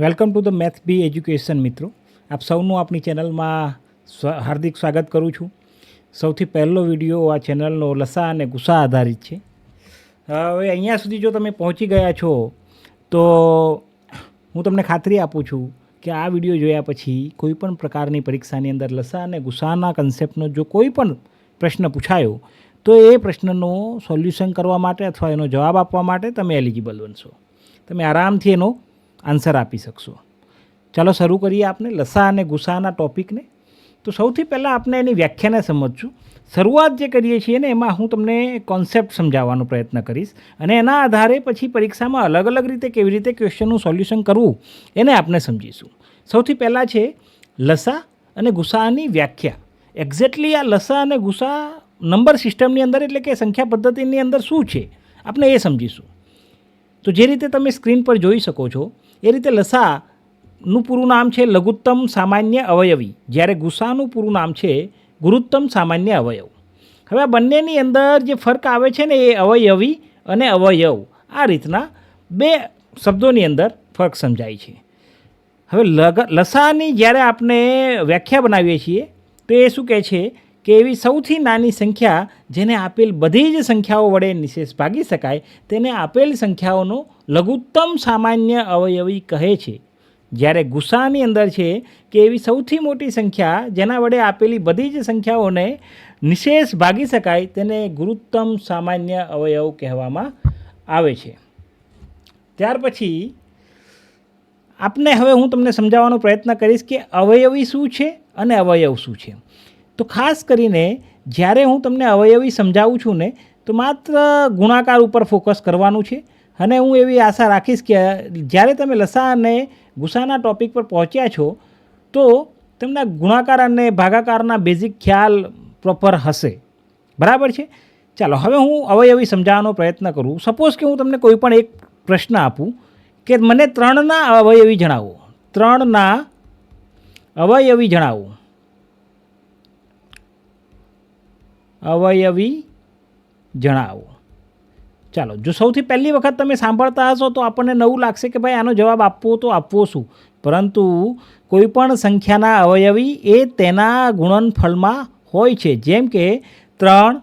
Welcome to the maths B education મિત્રો. આપ સૌનું આપણી ચેનલમાં હાર્દિક સ્વાગત કરું છું. સૌથી પહેલો વિડીયો આ ચેનલનો લસા અને ગુસા આધારિત છે. હવે અહીંયા સુધી જો તમે પહોંચી ગયા છો તો હું તમને ખાતરી આપું છું કે આ વિડીયો જોયા પછી કોઈ પણ પ્રકારની પરીક્ષાની અંદર લસા અને ગુસાના કન્સેપ્ટનો જો કોઈ પણ પ્રશ્ન પૂછાયો તો એ પ્રશ્નનો સોલ્યુશન કરવા માટે અથવા એનો જવાબ આપવા માટે તમે એલિજિબલ બનશો. તમે આરામથી એનો આન્સર આપી શકશો. ચાલો શરૂ કરીએ આપણે લસા અને ગુસાના ટૉપિકને. તો સૌથી પહેલાં આપણે એની વ્યાખ્યાને સમજશું. શરૂઆત જે કરીએ છીએ ને એમાં હું તમને કોન્સેપ્ટ સમજાવવાનો પ્રયત્ન કરીશ અને એના આધારે પછી પરીક્ષામાં અલગ અલગ રીતે કેવી રીતે ક્વેશ્ચનનું સોલ્યુશન કરવું એને આપણે સમજીશું. સૌથી પહેલાં છે લસા અને ગુસાની વ્યાખ્યા. એક્ઝેક્ટલી આ લસા અને ગુસા નંબર સિસ્ટમની અંદર એટલે કે સંખ્યા પદ્ધતિની અંદર શું છે આપણે એ સમજીશું. તો જે રીતે તમે સ્ક્રીન પર જોઈ શકો છો એ રીતે લસાનું પૂરું નામ છે લઘુત્તમ સામાન્ય અવયવી, જ્યારે ગુસાનું પૂરું નામ છે ગુરુત્તમ સામાન્ય અવયવ. હવે આ બંનેની અંદર જે ફરક આવે છે ને એ અવયવી અને અવયવ આ રીતના બે શબ્દોની અંદર ફરક સમજાય છે. હવે લસાની જ્યારે આપણે વ્યાખ્યા બનાવીએ છીએ તો એ શું કહે છે કે એવી સૌથી નાની સંખ્યા જેને આપેલ બધી જ સંખ્યાઓ વડે નિશેષ ભાગી શકાય તેને આપેલ સંખ્યાઓનો લઘુત્તમ સામાન્ય અવયવી કહે છે. જ્યારે ગુસાની અંદર છે કે એવી સૌથી મોટી સંખ્યા જેના વડે આપેલી બધી જ સંખ્યાઓને નિશેષ ભાગી શકાય તેને ગુરુત્તમ સામાન્ય અવયવ કહેવામાં આવે છે. ત્યાર પછી આપણે હવે હું તમને સમજાવવાનો પ્રયત્ન કરીશ કે અવયવી શું છે અને અવયવ શું છે. તો ખાસ કરીને જ્યારે હું તમને અવયવી સમજાવું છું ને તો માત્ર ગુણાકાર ઉપર ફોકસ કરવાનું છે અને હું એવી આશા રાખીશ કે જ્યારે તમે લસા અને ગુસાના ટૉપિક પર પહોંચ્યા છો તો તમને ગુણાકાર અને ભાગાકારના બેઝિક ખ્યાલ પ્રોપર હશે. બરાબર છે. ચાલો હવે હું અવયવી સમજાવવાનો પ્રયત્ન કરું. સપોઝ કે હું તમને કોઈ પણ એક પ્રશ્ન આપું કે મને 3ના અવયવી જણાવો. 3ના અવયવી જણાવો. અવયવી જણાવો. ચાલો, જો સૌથી પહેલી વખત તમે સાંભળતા હશો તો આપણને નવું લાગશે કે ભાઈ આનો જવાબ આપવો તો આપવો શું, પરંતુ કોઈ પણ સંખ્યાના અવયવી એ તેના ગુણનફળમાં હોય છે. જેમ કે 3,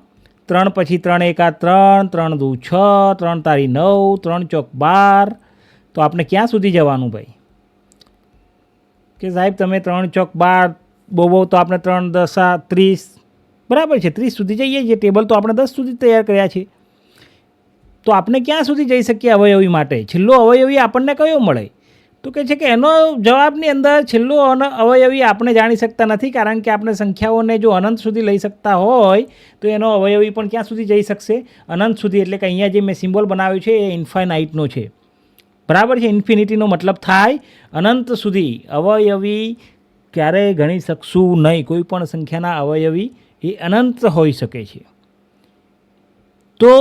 3 પછી 3 એકા 3, 3 દુ 6, 3 તારી 9, 3 ચોક 12. તો આપણે ક્યાં સુધી જવાનું ભાઈ કે સાહેબ તમે 3 ચોક 12 બહુ તો આપણે 3 દસા 30. બરાબર છે, 30 સુધી જઈએ છીએ. ટેબલ તો આપણે 10 સુધી તૈયાર કર્યા છે. તો આપણે ક્યાં સુધી જઈ શકીએ અવયવી માટે? છેલ્લો અવયવી આપણને કયો મળે? તો કહે છે કે એનો જવાબની અંદર છેલ્લો અવયવી આપણે જાણી શકતા નથી, કારણ કે આપણે સંખ્યાઓને જો અનંત સુધી લઈ શકતા હોય તો એનો અવયવી પણ ક્યાં સુધી જઈ શકશે? અનંત સુધી. એટલે કે અહીંયા જે મેં સિમ્બોલ બનાવ્યું છે એ ઇન્ફાઇનાઇટનો છે. બરાબર છે. ઇન્ફિનિટીનો મતલબ થાય અનંત સુધી અવયવી ક્યારેય ગણી શકશું નહીં. કોઈ પણ સંખ્યાના અવયવી એ અનંત હોઈ શકે છે. તો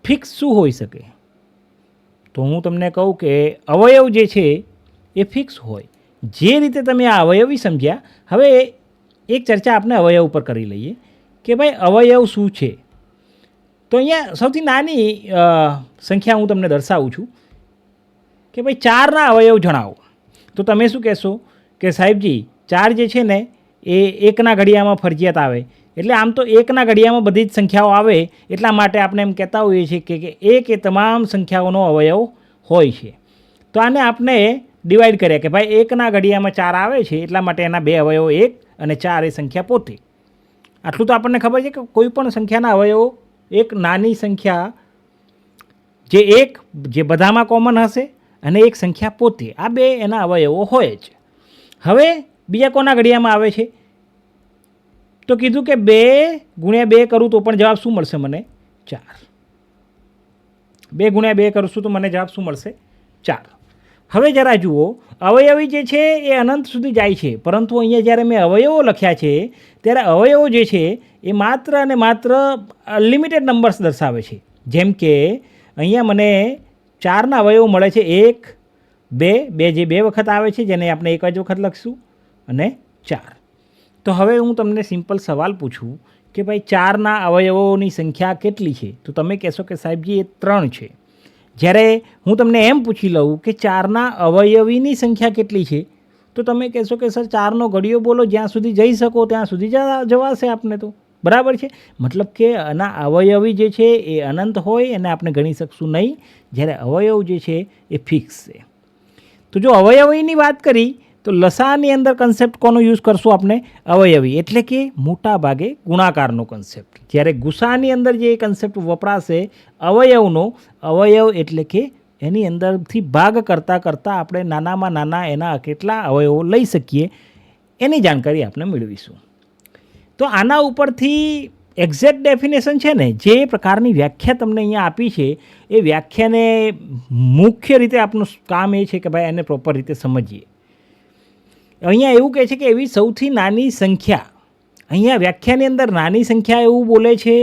ફિક્સ શું હોઈ શકે? તો હું તમને કહું કે અવયવ જે છે એ ફિક્સ હોય. જે રીતે તમે આ અવયવી સમજ્યા, હવે એક ચર્ચા આપણે અવયવ ઉપર કરી લઈએ કે ભાઈ અવયવ શું છે. તો અહીંયા સૌથી નાની સંખ્યા હું તમને દર્શાવું છું કે ભાઈ 4ના અવયવ જણાવો. તો તમે શું કહેશો કે સાહેબજી 4 જે છે ને એ 1ના ઘડિયામાં ફરજિયાત આવે. એટલે આમ તો 1ના ઘડિયામાં બધી જ સંખ્યાઓ આવે, એટલા માટે આપણે એમ કહેતા હોઈએ છીએ કે 1 એ તમામ સંખ્યાઓનો અવયવ હોય છે. તો આને આપણે ડિવાઈડ કર્યા કે ભાઈ 1ના ઘડિયામાં 4 આવે છે એટલા માટે એના 2 અવયવો 1 અને 4 એ સંખ્યા પોતે. આટલું તો આપણને ખબર છે કે કોઈ પણ સંખ્યાના અવયવો એક નાની સંખ્યા જે 1 જે બધામાં કોમન હશે અને એક સંખ્યા પોતે, આ 2 એના અવયવો હોય જ. હવે બીજા કોના ઘડિયામાં આવે છે? તો કીધું કે 2 ગુણ્યા 2 કરું તો પણ જવાબ શું મળશે મને? 4. 2 ગુણ્યા 2 કરશું તો મને જવાબ શું મળશે? 4. હવે જરા જુઓ, અવયવી જે છે એ અનંત સુધી જાય છે, પરંતુ અહીંયા જ્યારે મેં અવયવો લખ્યા છે ત્યારે અવયવો જે છે એ માત્ર અને માત્ર અનલિમિટેડ નંબર્સ દર્શાવે છે. જેમ કે અહીંયા મને 4ના અવયવો મળે છે 1, 2, 2 જે 2 વખત આવે છે જેને આપણે એક જ વખત લખશું, અને 4. તો હવે હું તમને સિમ્પલ સવાલ પૂછું કે ભાઈ 4ના અવયવોની સંખ્યા કેટલી છે? તો તમે કહેશો કે સાહેબજી એ 3 છે. જ્યારે હું તમને એમ પૂછી લઉં કે 4ના અવયવીની સંખ્યા કેટલી છે, તો તમે કહેશો કે સર 4નો ઘડિયો બોલો, જ્યાં સુધી જઈ શકો ત્યાં સુધી જવાશે આપને. તો બરાબર છે. મતલબ કે આના અવયવી જે છે એ અનંત હોય અને આપણે ગણી શકશું નહીં, જ્યારે અવયવ જે છે એ ફિક્સ છે. તો જો અવયવીની વાત કરી તો લસાની અંદર કન્સેપ્ટ કોનો યુઝ કરશું આપણે? અવયવી, એટલે કે મોટા ભાગે ગુણાકારનો કન્સેપ્ટ. જ્યારે ગુસાની અંદર જે કન્સેપ્ટ વપરાશે અવયવનો, અવયવ એટલે કે એની અંદરથી ભાગ કરતાં કરતાં આપણે નાનામાં નાના એના કેટલા અવયવો લઈ શકીએ એની જાણકારી આપણે મેળવીશું. તો આના ઉપરથી એક્ઝેક્ટ ડેફિનેશન છે ને, જે પ્રકારની વ્યાખ્યા તમને અહીંયા આપી છે એ વ્યાખ્યાને મુખ્ય રીતે આપણું કામ એ છે કે ભાઈ એને પ્રોપર રીતે સમજીએ. અહીંયા એવું કહે છે કે એવી સૌથી નાની સંખ્યા, અહીંયા વ્યાખ્યાની અંદર નાની સંખ્યા એવું બોલે છે,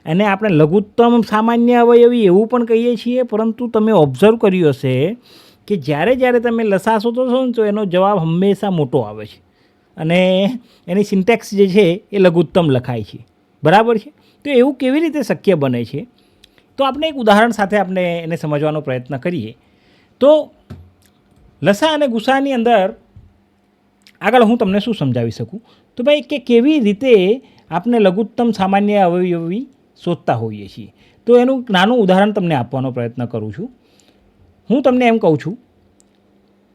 અને આપણે લઘુત્તમ સામાન્ય અવયવી એવું પણ કહીએ છીએ. પરંતુ તમે ઓબ્ઝર્વ કર્યું હશે કે જ્યારે તમે લસા શોધો છો ને તો એનો જવાબ હંમેશા મોટો આવે છે, અને એની સિન્ટેક્સ જે છે એ લઘુત્તમ લખાય છે. બરાબર છે. તો એવું કેવી રીતે શક્ય બને છે? તો આપણે એક ઉદાહરણ સાથે આપણે એને સમજવાનો પ્રયત્ન કરીએ. તો લસા અને ગુસાની અંદર આગળ હું તમને શું સમજાવી શકું? તો ભાઈ કે કેવી રીતે આપણે લઘુત્તમ સામાન્ય અવયવી શોધતા હોઈએ છીએ. તો એનું નાનું ઉદાહરણ તમને આપવાનો પ્રયત્ન કરું છું. હું તમને એમ કહું છું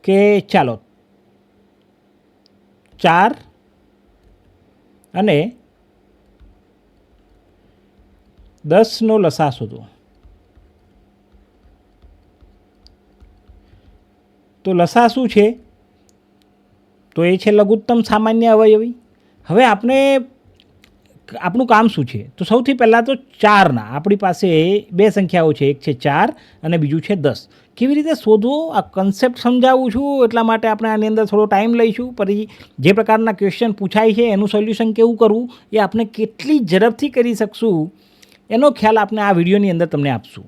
કે ચાલો 4 અને 10નો લસા શોધો. તો લસા શું છે? તો એ છે લઘુત્તમ સામાન્ય અવયવી. હવે આપણું કામ શું છે? તો સૌથી પહેલાં તો 4ના આપણી પાસે બે સંખ્યાઓ છે, એક છે 4 અને બીજું છે 10. કેવી રીતે શોધવો આ કન્સેપ્ટ સમજાવું છું, એટલા માટે આપણે આની અંદર થોડો ટાઈમ લઈશું. પછી જે પ્રકારના ક્વેશ્ચન પૂછાય છે એનું સોલ્યુશન કેવું કરવું એ આપણે કેટલી ઝડપથી કરી શકશું એનો ખ્યાલ આપણે આ વિડીયોની અંદર તમને આપશું.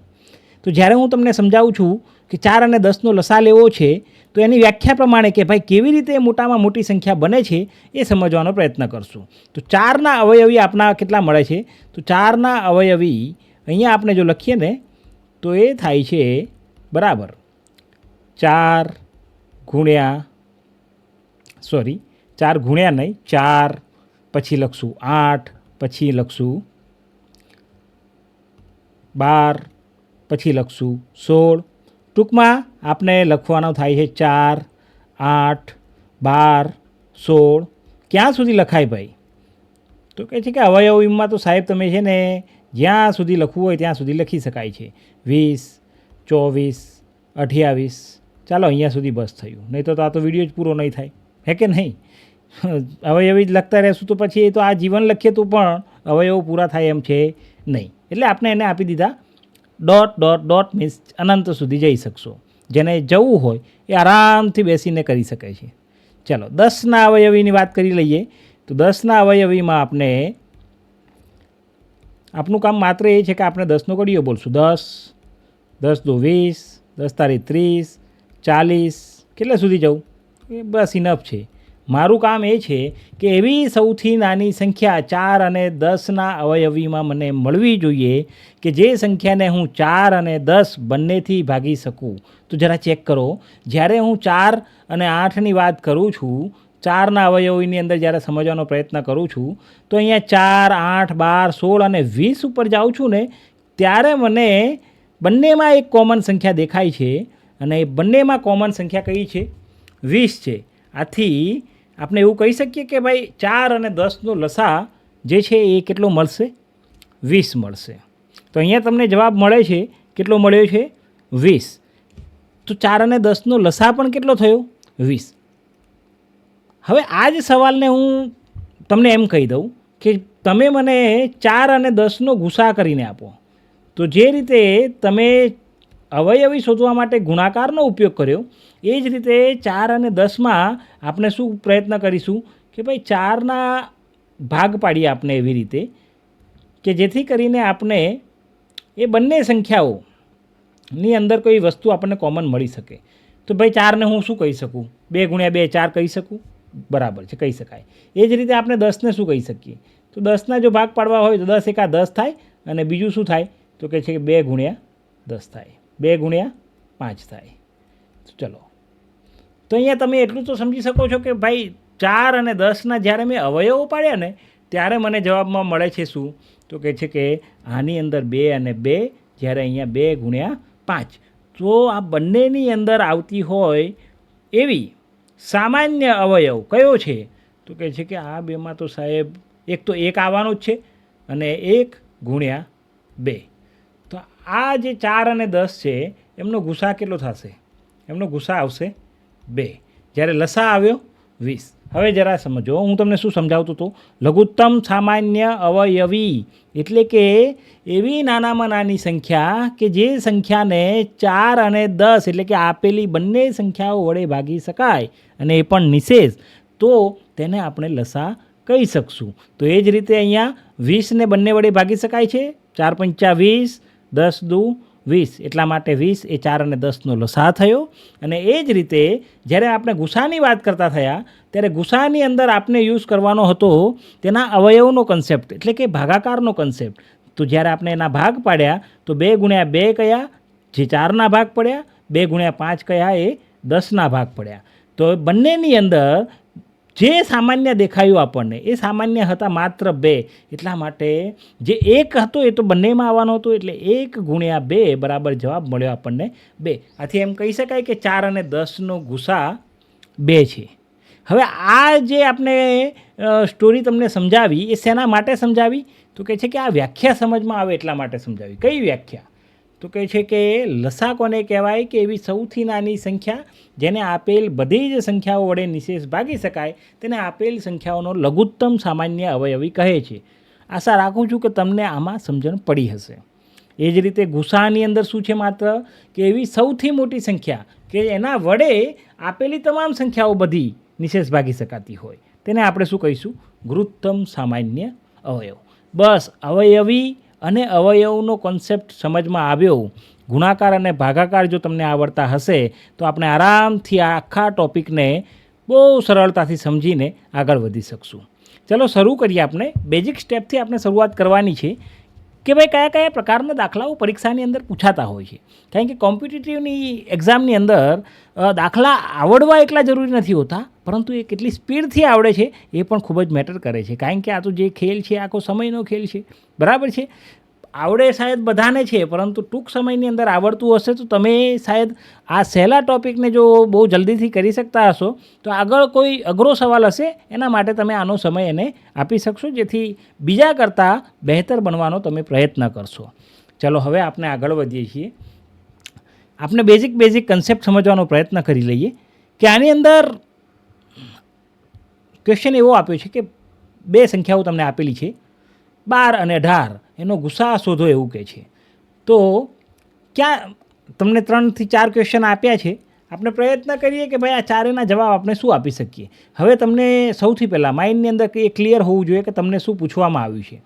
તો જ્યારે હું તમને સમજાવું છું કે 4 અને 10નો લસા લેવો છે, તો એની વ્યાખ્યા પ્રમાણે કે ભાઈ કેવી રીતે મોટામાં મોટી સંખ્યા બને છે એ સમજવાનો પ્રયત્ન કરશું. તો 4ના અવયવી આપણા કેટલા મળે છે? તો 4ના અવયવી અહીંયા આપણે જો લખીએ ને તો એ થાય છે બરાબર 4 ગુણ્યા નહીં, 4 પછી લખશું 8, પછી લખશું 12, પછી લખશું 16. ટૂંકમાં આપણે લખવાનો થાય છે 4, 8, 12, 16. ક્યાં સુધી લખાય ભાઈ? તો કહે છે કે અવયવીમાં તો સાહેબ તમે છે ને જ્યાં સુધી લખવું હોય ત્યાં સુધી લખી શકાય છે. 20, 24, 28. ચાલો અહીંયા સુધી બસ થયું, નહીં તો આ તો વિડીયો જ પૂરો નહીં થાય, હે કે નહીં? અવયવી જ લખતા રહેશું તો પછી એ તો આ જીવન લખીએ તો પણ અવયવો પૂરા થાય એમ છે નહીં. એટલે આપણે એને આપી દીધા ડોટ મીન્સ અનંત સુધી જઈ શકશો. જેને જવું હોય એ આરામથી બેસીને કરી શકે છે. ચાલો 10ના અવયવીની વાત કરી લઈએ. તો 10ના અવયવીમાં આપણું કામ માત્ર એ છે કે આપણે 10નો ઘડિયો બોલશું. 10, 10 દુ 20, 10 તારી 30, 40. કેટલા સુધી જવું એ બસ ઇનફ છે. મારું કામ એ છે કે એવી સૌથી નાની સંખ્યા 4 અને 10ના અવયવીમાં મને મળવી જોઈએ કે જે સંખ્યાને હું 4 અને 10 બંનેથી ભાગી શકું. તો જરા ચેક કરો, જ્યારે હું 4 અને 8ની વાત કરું છું, 4ના અવયવીની અંદર જ્યારે સમજવાનો પ્રયત્ન કરું છું, તો અહીંયા 4, 8, 12, 16 અને 20 ઉપર જાઉં છું ને ત્યારે મને બંનેમાં એક કોમન સંખ્યા દેખાય છે, અને એ બંનેમાં કોમન સંખ્યા કઈ છે? 20 છે. આથી આપણે એવું કહી શકીએ કે ભાઈ 4 અને 10નો લસા જે છે એ કેટલો મળશે? 20 મળશે. તો અહીંયા તમને જવાબ મળે છે, કેટલો મળ્યો છે? 20. તો 4 અને 10નો લસા પણ કેટલો થયો? 20. હવે આ જ સવાલને હું તમને એમ કહી દઉં કે તમે મને 4 અને 10નો ગુસા કરીને આપો. તો જે રીતે તમે અવયવી શોધવા માટે ગુણાકારનો ઉપયોગ કર્યો, એ જ રીતે 4 અને 10માં આપણે શું પ્રયત્ન કરીશું કે ભાઈ 4ના ભાગ પાડીએ આપણે એવી રીતે કે જેથી કરીને આપણે એ બંને સંખ્યાઓની અંદર કોઈ વસ્તુ આપણને કોમન મળી શકે. તો ભાઈ 4ને હું શું કહી શકું? 2 ગુણ્યા 2 4 કહી શકું? બરાબર છે, કહી શકાય. એ જ રીતે આપણે 10ને શું કહી શકીએ? તો 10ના જો ભાગ પાડવા હોય તો 10 એકા 10 થાય, અને બીજું શું થાય? તો કહે છે કે 2 ગુણ્યા 10 થાય. 2 ગુણ્યા 5 થાય. ચલો, તો અહીંયા તમે એટલું તો સમજી શકો છો કે ભાઈ 4 અને 10ના જ્યારે મેં અવયવો પાડ્યા ને ત્યારે મને જવાબમાં મળે છે શું? તો કહે છે કે આની અંદર 2 અને 2, જ્યારે અહીંયા 2 ગુણ્યા 5. તો આ બંનેની અંદર આવતી હોય એવી સામાન્ય અવયવ કયો છે? તો કહે છે કે આ બેમાં તો સાહેબ એક તો 1 આવવાનું જ છે અને 1 ગુણ્યા 2. તો આ જે 4 અને 10 છે એમનો ગુસા કેટલો થશે? એમનો ગુસા આવશે 2. જ્યારે લસા આવ્યો 20. હવે જરા સમજો, હું તમને શું સમજાવતો હતો? લઘુત્તમ સામાન્ય અવયવી એટલે કે એવી નાનામાં નાની સંખ્યા કે જે સંખ્યાને 4 અને 10 એટલે કે આપેલી બંને સંખ્યાઓ વડે ભાગી શકાય અને એ પણ નિશેષ, તો તેને આપણે લસા કહી શકશું. તો એ જ રીતે અહીંયા 20ને બંને વડે ભાગી શકાય છે. 4 પંચા 20, 10 દુ 20, એટલા માટે 20 એ 4 અને 10નો લસા થયો. અને એ જ રીતે જ્યારે આપણે ગુસાની વાત કરતા થયા ત્યારે ગુસાની અંદર આપણે યુઝ કરવાનો હતો તેના અવયવનો કન્સેપ્ટ એટલે કે ભાગાકારનો કન્સેપ્ટ. તો જ્યારે આપણે એના ભાગ પાડ્યા તો 2 ગુણ્યા 2 કયા? જે 4ના ભાગ પડ્યા. 2 ગુણ્યા 5 કયા? એ 10ના ભાગ પડ્યા. તો બંનેની અંદર જે સામાન્ય દેખાયું આપણને એ સામાન્ય હતા માત્ર 2. એટલા માટે જે 1 હતો એ તો બંનેમાં આવવાનો હતો, એટલે 1 ગુણ્યા 2 બરાબર જવાબ મળ્યો આપણને 2. આથી એમ કહી શકાય કે 4 અને 10નો ગુસા 2 છે. હવે આ જે આપણે સ્ટોરી તમને સમજાવી એ શેના માટે સમજાવી? તો કહે છે કે આ વ્યાખ્યા સમજમાં આવે એટલા માટે સમજાવી. કઈ વ્યાખ્યા? તો કહે છે કે લસા કોને કહેવાય? કે એવી સૌથી નાની સંખ્યા જેને આપેલ બધી જ સંખ્યાઓ વડે નિશેષ ભાગી શકાય તેને આપેલ સંખ્યાઓનો લઘુત્તમ સામાન્ય અવયવી કહે છે. આશા રાખું છું કે તમને આમાં સમજણ પડી હશે. એ જ રીતે ગુસાની અંદર શું છે? માત્ર કે એવી સૌથી મોટી સંખ્યા કે એના વડે આપેલી તમામ સંખ્યાઓ બધી નિશેષ ભાગી શકાતી હોય તેને આપણે શું કહીશું? ગુરુત્તમ સામાન્ય અવયવ. બસ અવયવી અને અવયવનો કોન્સેપ્ટ સમજમાં આવ્યો. ગુણાકાર અને ભાગાકાર જો તમને આવડતા હશે તો આપણે આરામથી આ આખા ટૉપિકને બહુ સરળતાથી સમજીને આગળ વધી શકશું. ચલો શરૂ કરીએ. આપણે બેઝિક સ્ટેપથી આપણે શરૂઆત કરવાની છે કે ભાઈ કયા કયા પ્રકારના દાખલાઓ પરીક્ષાની અંદર પૂછાતા હોય છે. કારણ કે કોમ્પિટિટિવની એક્ઝામની અંદર દાખલા આવડવા એટલા જરૂરી નથી હોતા, પરંતુ એ કેટલી સ્પીડથી આવડે છે એ પણ ખૂબ જ મેટર કરે છે. કારણ કે આ તો જે ખેલ છે આખો સમયનો ખેલ છે, બરાબર છે. આવડે શાયદ બધાને છે, પરંતુ ટૂંક સમયની અંદર આવડતું હશે તો તમે શાયદ આ સહેલા ટૉપિકને જો બહુ જલ્દીથી કરી શકતા હશો તો આગળ કોઈ અઘરો સવાલ હશે એના માટે તમે આનો સમય એને આપી શકશો, જેથી બીજા કરતાં બહેતર બનવાનો તમે પ્રયત્ન કરશો. ચલો હવે આપણે આગળ વધીએ છીએ. આપણે બેઝિક કન્સેપ્ટ સમજવાનો પ્રયત્ન કરી લઈએ કે આની અંદર ક્વેશ્ચન એવો આપ્યો છે કે 2 સંખ્યાઓ તમને આપેલી છે 12 અને 18, એનો ગુસા શોધો એવું કહે છે. તો ક્યાં તમને 3 થી 4 ક્વેશ્ચન આપ્યા છે. આપણે પ્રયત્ન કરીએ કે ભાઈ આ ચારેના જવાબ આપણે શું આપી શકીએ. હવે તમને સૌથી પહેલાં માઇન્ડની અંદર એ ક્લિયર હોવું જોઈએ કે તમને શું પૂછવામાં આવ્યું છે.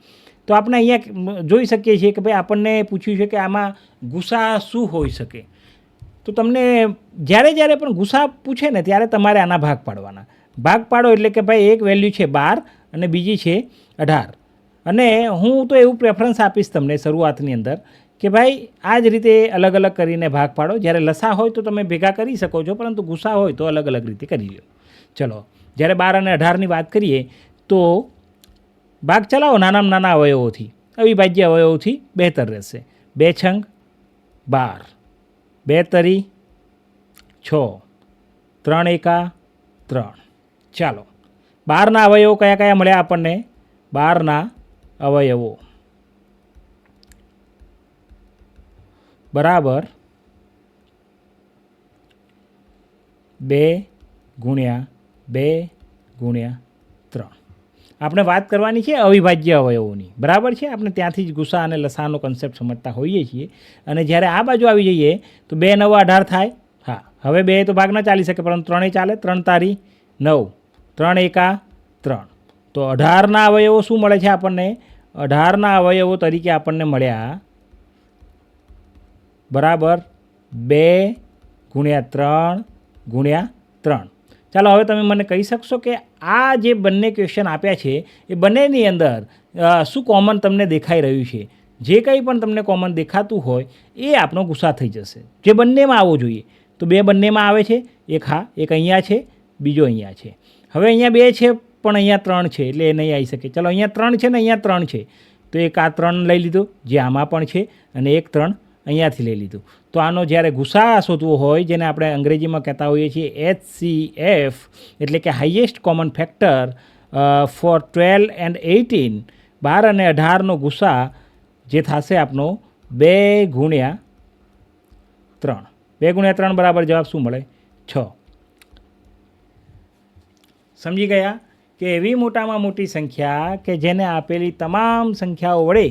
તો આપણે અહીંયા જોઈ શકીએ છીએ કે ભાઈ આપણને પૂછ્યું છે કે આમાં ગુસા શું હોઈ શકે. તો તમને જ્યારે પણ ગુસા પૂછે ને ત્યારે તમારે આના ભાગ પાડવાના. ભાગ પાડો એટલે કે ભાઈ એક વેલ્યુ છે 12 અને બીજી છે 18. અને હું તો એવું પ્રેફરન્સ આપીશ તમને શરૂઆતની અંદર કે ભાઈ આ જ રીતે અલગ અલગ કરીને ભાગ પાડો. જ્યારે લસા હોય તો તમે ભેગા કરી શકો છો, પરંતુ ગુસા હોય તો અલગ અલગ રીતે કરી લો. ચલો, જ્યારે 12 અને 18ની વાત કરીએ તો ભાગ ચલાવો નાનામાં નાના અવયવોથી, અવિભાજ્ય અવયવોથી બહેતર રહેશે. 2 છંગ 12, 2 તરી 6, 3 એકા 3. ચાલો, 12ના અવયવો કયા કયા મળ્યા આપણને? 12ના અવયવો બરાબર 2 ગુણ્યા 2 ગુણ્યા 3. આપણે વાત કરવાની છે અવિભાજ્ય અવયવોની, બરાબર છે. આપણે ત્યાંથી જ ગુસા અને લસાનો કન્સેપ્ટ સમજતા હોઈએ છીએ. અને જ્યારે આ બાજુ આવી જઈએ તો 2 9 18 થાય. હા, હવે 2 તો ભાગ ના ચાલી શકે, પરંતુ 3 ચાલે. 3 તારી 9, 3 એકા 3. તો 18ના અવયવો શું મળે છે આપણને? 18ના અવયવો તરીકે આપણને મળ્યા બરાબર 2 ગુણ્યા 3 ગુણ્યા 3. ચાલો હવે તમે મને કહી શકશો કે આ જે બંને ક્વેશ્ચન આપ્યા છે એ બંનેની અંદર શું કોમન તમને દેખાઈ રહ્યું છે? જે કંઈ પણ તમને કોમન દેખાતું હોય એ આપણો ગુસા થઈ જશે, જે બંનેમાં આવવો જોઈએ. તો 2 બંનેમાં આવે છે, એક હા, એક અહીંયા છે, બીજો અહીંયા છે. હવે અહીંયા 2 છે પણ અહીંયા 3 છે એટલે એ નહીં આવી શકે. ચલો અહીંયા 3 છે ને અહીંયા 3 છે, તો એક આ 3 લઈ લીધો જે આમાં પણ છે, અને એક 3 અહીંયાથી લઈ લીધું. તો આનો જ્યારે ગુસા શોધવો હોય, જેને આપણે અંગ્રેજીમાં કહેતા હોઈએ છીએ HCF, એટલે કે highest common factor for 12 and 18, 12 અને 18નો ગુસા જે થશે આપનો 2 ગુણ્યા 3. 2 ગુણ્યા 3 બરાબર જવાબ શું મળે? 6. સમજી ગયા કે એવી મોટામાં મોટી સંખ્યા કે જેને આપેલી તમામ સંખ્યાઓને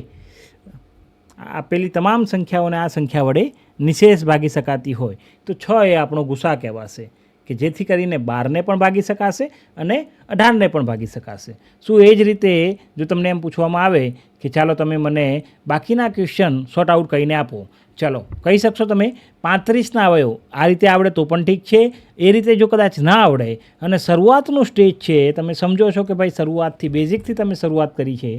આ સંખ્યા વડે નિશેષ ભાગી શકાતી હોય તો 6 એ આપણો ગુસા કહેવાશે, કે જેથી કરીને 12ને પણ ભાગી શકાશે અને 18ને પણ ભાગી શકાશે. શું એ જ રીતે જો તમને એમ પૂછવામાં આવે કે ચાલો તમે મને બાકીના ક્વેશ્ચન સોર્ટ આઉટ કરીને આપો, ચાલો કહી શકશો તમે 35ના અવયવ આ રીતે આવડે તો પણ ઠીક છે. એ રીતે જો કદાચ ના આવડે અને શરૂઆતનું સ્ટેજ છે, તમે સમજો છો કે ભાઈ શરૂઆતથી બેઝિકથી તમે શરૂઆત કરી છે,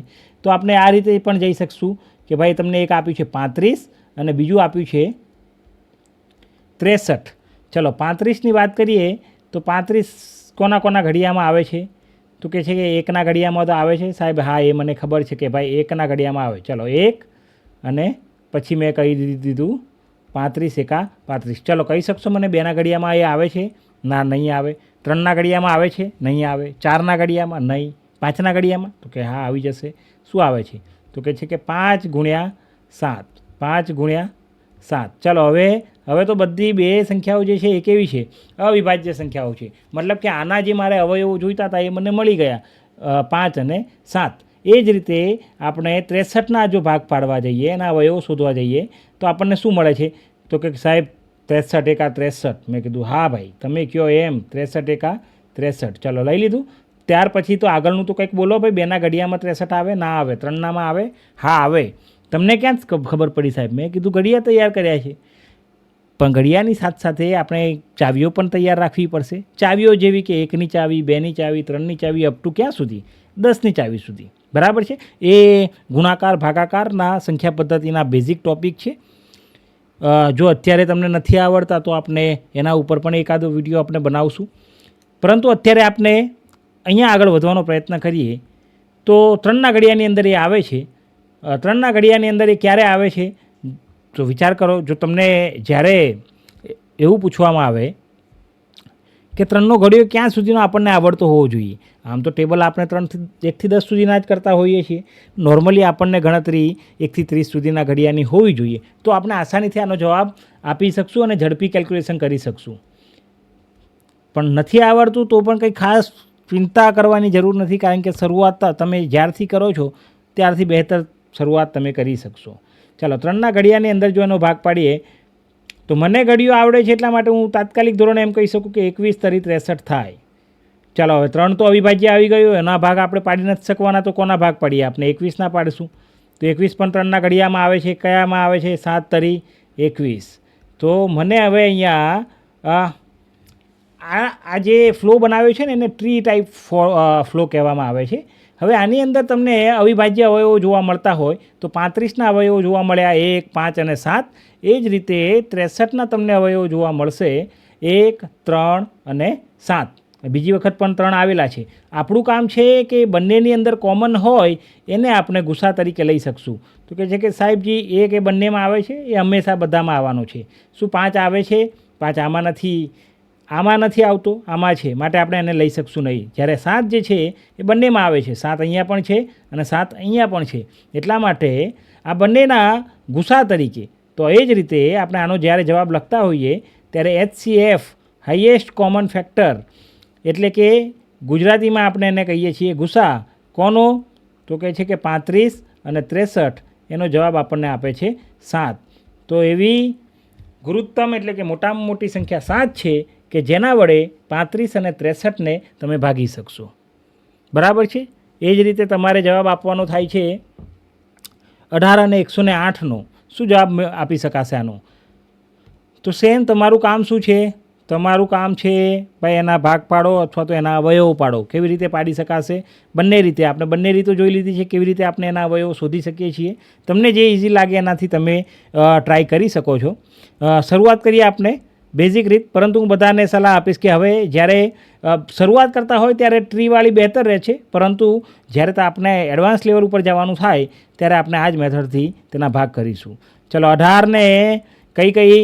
તો આપણે આ રીતે પણ જઈ શકશું કે ભાઈ તમને એક આપ્યું છે 35 અને બીજું આપ્યું છે 63. ચલો 35ની વાત કરીએ તો 35 કોના ઘડિયામાં આવે છે? તો કહે છે કે 1ના ઘડિયામાં તો આવે છે સાહેબ. હા, એ મને ખબર છે કે ભાઈ 1ના ઘડિયામાં આવે. ચલો 1 અને પછી મેં કહી દીધું 35 એકા 35. ચલો કહી શકશો મને 2ના ઘડિયામાં એ આવે છે? ના, નહીં આવે. 3ના ઘડિયામાં આવે છે? નહીં આવે. 4ના ઘડિયામાં? નહીં. 5ના ઘડિયામાં? તો કે હા આવી જશે. શું આવે છે? તો કહે છે કે 5 ગુણ્યા 7. 5 ગુણ્યા 7. ચલો હવે તો બધી 2 સંખ્યાઓ જે છે એ કેવી છે? અવિભાજ્ય સંખ્યાઓ છે. મતલબ કે આના જે મારે અવયવો જોઈતા હતા એ મને મળી ગયા, 5 અને 7. એ જ રીતે આપણે 63ના જો ભાગ પાડવા જઈએ, એના અવયવો શોધવા જઈએ તો આપણને શું મળે છે? તો કે સાહેબ 63 એકા 63. મેં કીધું હા ભાઈ, તમે કહો એમ, 63 એકા 63. ચલો લઈ લીધું. ત્યાર પછી તો આગળનું તો કંઈક બોલો ભાઈ. 2ના ઘડિયામાં 63 આવે? ના આવે. 3નામાં આવે? હા આવે. તમને ક્યાં ખબર પડી સાહેબ? મેં કીધું ઘડિયા તૈયાર કર્યા છે. પણ ઘડિયાળની સાથે આપણે ચાવીઓ પણ તૈયાર રાખવી પડશે. ચાવીઓ જેવી કે 1ની ચાવી, 2ની ચાવી, 3ની ચાવી, અપ ટુ ક્યાં સુધી? 10ની ચાવી સુધી. બરાબર છે. એ ગુણાકાર ભાગાકારના સંખ્યા પદ્ધતિના બેઝિક ટોપિક છે. જો અત્યારે તમને નથી આવડતા તો આપણે એના ઉપર પણ એકાદો વિડીયો આપણે બનાવશું. પરંતુ અત્યારે આપણે અહીંયા આગળ વધવાનો પ્રયત્ન કરીએ તો 3ના ઘડિયાની અંદર એ આવે છે. 3ના ઘડિયાની અંદર એ ક્યારે આવે છે? તો વિચાર કરો, જો તમને જ્યારે એવું પૂછવામાં આવે કે 3નો ઘડિયો ક્યાં સુધીનો આપણને આવડતો હોવો જોઈએ. આમ તો ટેબલ આપણે 1થી 10 સુધીના જ કરતા હોઈએ છીએ. નોર્મલી આપણને ગણતરી 1થી 30 સુધીના ઘડિયાની હોવી જોઈએ. તો આપણે આસાનીથી આનો જવાબ આપી શકશું અને ઝડપી કેલ્ક્યુલેશન કરી શકશું. પણ નથી આવડતું તો પણ કંઈ ખાસ ચિંતા કરવાની જરૂર નથી, કારણ કે શરૂઆત તમે જ્યારથી કરો છો ત્યારથી બહેતર શરૂઆત તમે કરી શકશો. ચાલો 3ના ઘડિયાની અંદર જો એનો ભાગ પાડીએ તો મને ઘડિયો આવડે છે એટલા માટે હું તાત્કાલિક ધોરણે એમ કહી શકું કે 21 તરી 63 થાય. ચાલો હવે 3 તો અવિભાજ્ય આવી ગયો, એના ભાગ આપણે પાડી નથી શકવાના, તો કોના ભાગ પાડીએ? આપણે 21ના પાડીશું. તો 21 પણ 3ના ઘડિયામાં આવે છે. કયામાં આવે છે? 7 તરી 21. તો મને હવે અહીંયા આ જે ફ્લો બનાવ્યો છે ને એને ટ્રી ટાઈપ ફ્લો કહેવામાં આવે છે. હવે આની અંદર તમને અવિભાજ્ય અવયવો જોવા મળતા હોય તો 35ના અવયવો જોવા મળ્યા 1, 5 અને 7. એ જ રીતે 63ના તમને અવયવો જોવા મળશે 1, 3 અને 7. બીજી વખત પણ 3 આવેલા છે. આપણું કામ છે કે બંનેની અંદર કોમન હોય એને આપણે ગુસા તરીકે લઈ શકશું. તો કે છે કે સાહેબજી 1 એ બંનેમાં આવે છે, એ હંમેશા બધામાં આવવાનો છે. શું 5 આવે છે? 5 આમાં નથી આવતો, આમાં છે, માટે આપણે એને લઈ શકશું નહીં. જ્યારે 7 જે છે એ બંનેમાં આવે છે. 7 અહીંયા પણ છે અને 7 અહીંયા પણ છે. એટલા માટે આ બંનેના ગુસા તરીકે. તો એ જ રીતે આપણે આનો જ્યારે જવાબ લખતા હોઈએ ત્યારે HCF હાઈએસ્ટ કોમન ફેક્ટર, એટલે કે ગુજરાતીમાં આપણે એને કહીએ છીએ ગુસા. કોનો? તો કહે છે કે 35 અને 63. એનો જવાબ આપણને આપે છે 7. તો એવી ગુરુત્તમ એટલે કે મોટામાં મોટી સંખ્યા 7 છે કે જેના વડે 35 અને 63ને તમે ભાગી શકશો. બરાબર છે. એ જ રીતે તમારે જવાબ આપવાનો થાય છે 18 અને 108નો. શું જવાબ આપી શકાશે આનો? તો સેમ તમારું કામ શું છે? તમારું કામ છે ભાઈ એના ભાગ પાડો અથવા તો એના અવયવો પાડો. કેવી રીતે પાડી શકાશે? બંને રીતે. આપણે બંને રીતો જોઈ લીધી છે કેવી રીતે આપણે એના અવયવો શોધી શકીએ છીએ. તમને જે ઇઝી લાગે એનાથી તમે ટ્રાય કરી શકો છો. શરૂઆત કરીએ આપણે બેઝિક રીત, પરંતુ હું બધાને સલાહ આપીશ કે હવે જ્યારે શરૂઆત કરતા હોય ત્યારે ટ્રીવાળી બહેતર રહે છે, પરંતુ જ્યારે તો આપણે એડવાન્સ લેવલ ઉપર જવાનું થાય ત્યારે આપણે આ જ મેથડથી તેના ભાગ કરીશું. ચલો, 18ને કઈ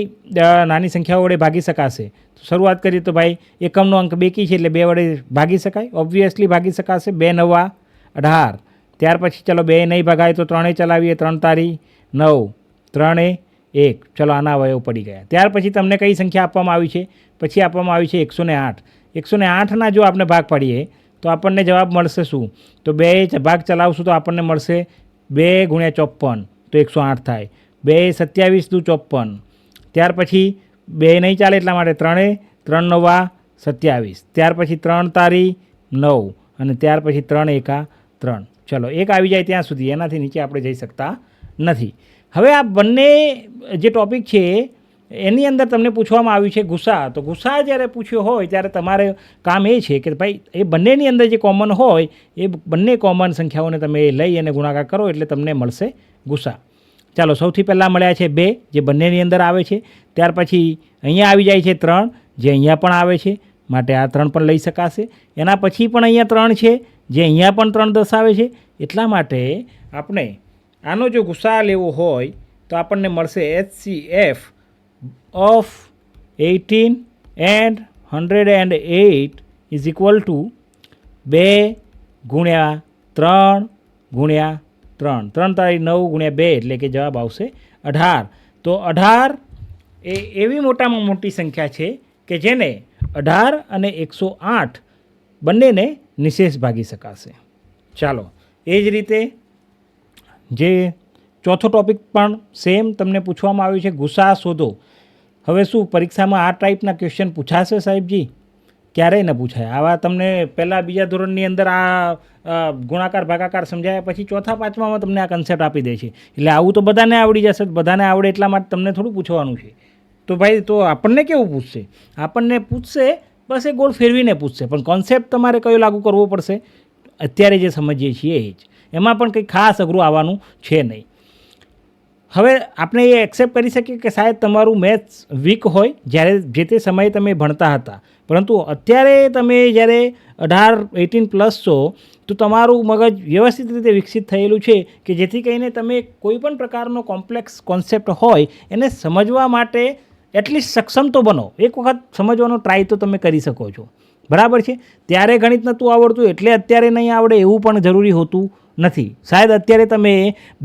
નાની સંખ્યાઓ વડે ભાગી શકાશે? તો શરૂઆત કરીએ તો ભાઈ એકમનો અંક બેકી છે એટલે 2 વડે ભાગી શકાય, ઓબ્વિયસલી ભાગી શકાશે. 2 નવા 18. ત્યાર પછી ચલો 2 નહીં ભગાય તો 3 ચલાવીએ. 3 તારી 9, 3 1. ચલો, આના અવયવ પડી ગયા. ત્યાર પછી તમને કઈ સંખ્યા આપવામાં આવી છે? પછી આપવામાં આવી છે 108. 108ના જો આપણે ભાગ પાડીએ તો આપણને જવાબ મળશે શું? તો 2 ભાગ ચલાવશું તો આપણને મળશે 2 × 54 તો 108 થાય. 2 27 દુ 54. ત્યાર પછી 2 નહીં ચાલે એટલા માટે 3 નવા 27. ત્યાર પછી 3 તારી 9 અને ત્યાર પછી 3 એકા 3. ચલો, 1 આવી જાય ત્યાં સુધી, એનાથી નીચે આપણે જઈ શકતા નથી. હવે આ બંને જે ટૉપિક છે એની અંદર તમને પૂછવામાં આવ્યું છે ગુસા. તો ગુસા જ્યારે પૂછ્યો હોય ત્યારે તમારે કામ એ છે કે ભાઈ એ બંનેની અંદર જે કોમન હોય એ બંને કોમન સંખ્યાઓને તમે લઈ અને ગુણાકાર કરો એટલે તમને મળશે ગુસા. ચાલો, સૌથી પહેલાં મળ્યા છે 2 જે બંનેની અંદર આવે છે. ત્યાર પછી અહીંયા આવી જાય છે 3 જે અહીંયા પણ આવે છે, માટે આ 3 પણ લઈ શકાશે. એના પછી પણ અહીંયા 3 છે જે અહીંયા પણ 3 દર્શાવે છે. એટલા માટે આપણે આનો જો ગુસા લેવો હોય તો આપણને મળશે HCF of 18 and 108 is equal to 2 × 3 × 3. 3 તારી 9 × 2 એટલે કે જવાબ આવશે 18. તો 18 એ એવી મોટામાં મોટી સંખ્યા છે કે જેને 18 અને 108 બંનેને નિશેષ ભાગી શકાશે. ચાલો, એ જ રીતે જે ચોથો ટૉપિક પણ સેમ તમને પૂછવામાં આવ્યું છે, ગુસા શોધો. હવે શું પરીક્ષામાં આ ટાઈપના ક્વેશ્ચન પૂછાશે સાહેબજી? ક્યારેય ન પૂછાય. આવા તમને પહેલાં બીજા ધોરણની અંદર આ ગુણાકાર ભાગાકાર સમજાયા પછી ચોથા પાંચમામાં તમને આ કન્સેપ્ટ આપી દે છે. એટલે આવું તો બધાને આવડી જશે, બધાને આવડે એટલા માટે તમને થોડું પૂછવાનું છે. તો ભાઈ તો આપણને કેવું પૂછશે? આપણને પૂછશે બસ એ ગોળ ફેરવીને પૂછશે, પણ કોન્સેપ્ટ તમારે કયો લાગુ કરવો પડશે? અત્યારે જે સમજીએ છીએ એ જ. એમાં પણ કંઈ ખાસ અઘરું આવવાનું છે નહીં. હવે આપણે એ એક્સેપ્ટ કરી શકીએ કે શાયદ તમારું મેથ્સ વીક હોય જ્યારે જે તે સમયે તમે ભણતા હતા, પરંતુ અત્યારે તમે જ્યારે 18+ છો તો તમારું મગજ વ્યવસ્થિત રીતે વિકસિત થયેલું છે કે જેથી કરીને તમે કોઈ પણ પ્રકારનો કોમ્પ્લેક્સ કોન્સેપ્ટ હોય એને સમજવા માટે એટલીસ્ટ સક્ષમ તો બનો. એક વખત સમજવાનો ટ્રાય તો તમે કરી શકો છો, બરાબર છે? ત્યારે ગણિત નહોતું આવડતું એટલે અત્યારે નહીં આવડે એવું પણ જરૂરી હોતું નથી. શાયદ અત્યારે તમે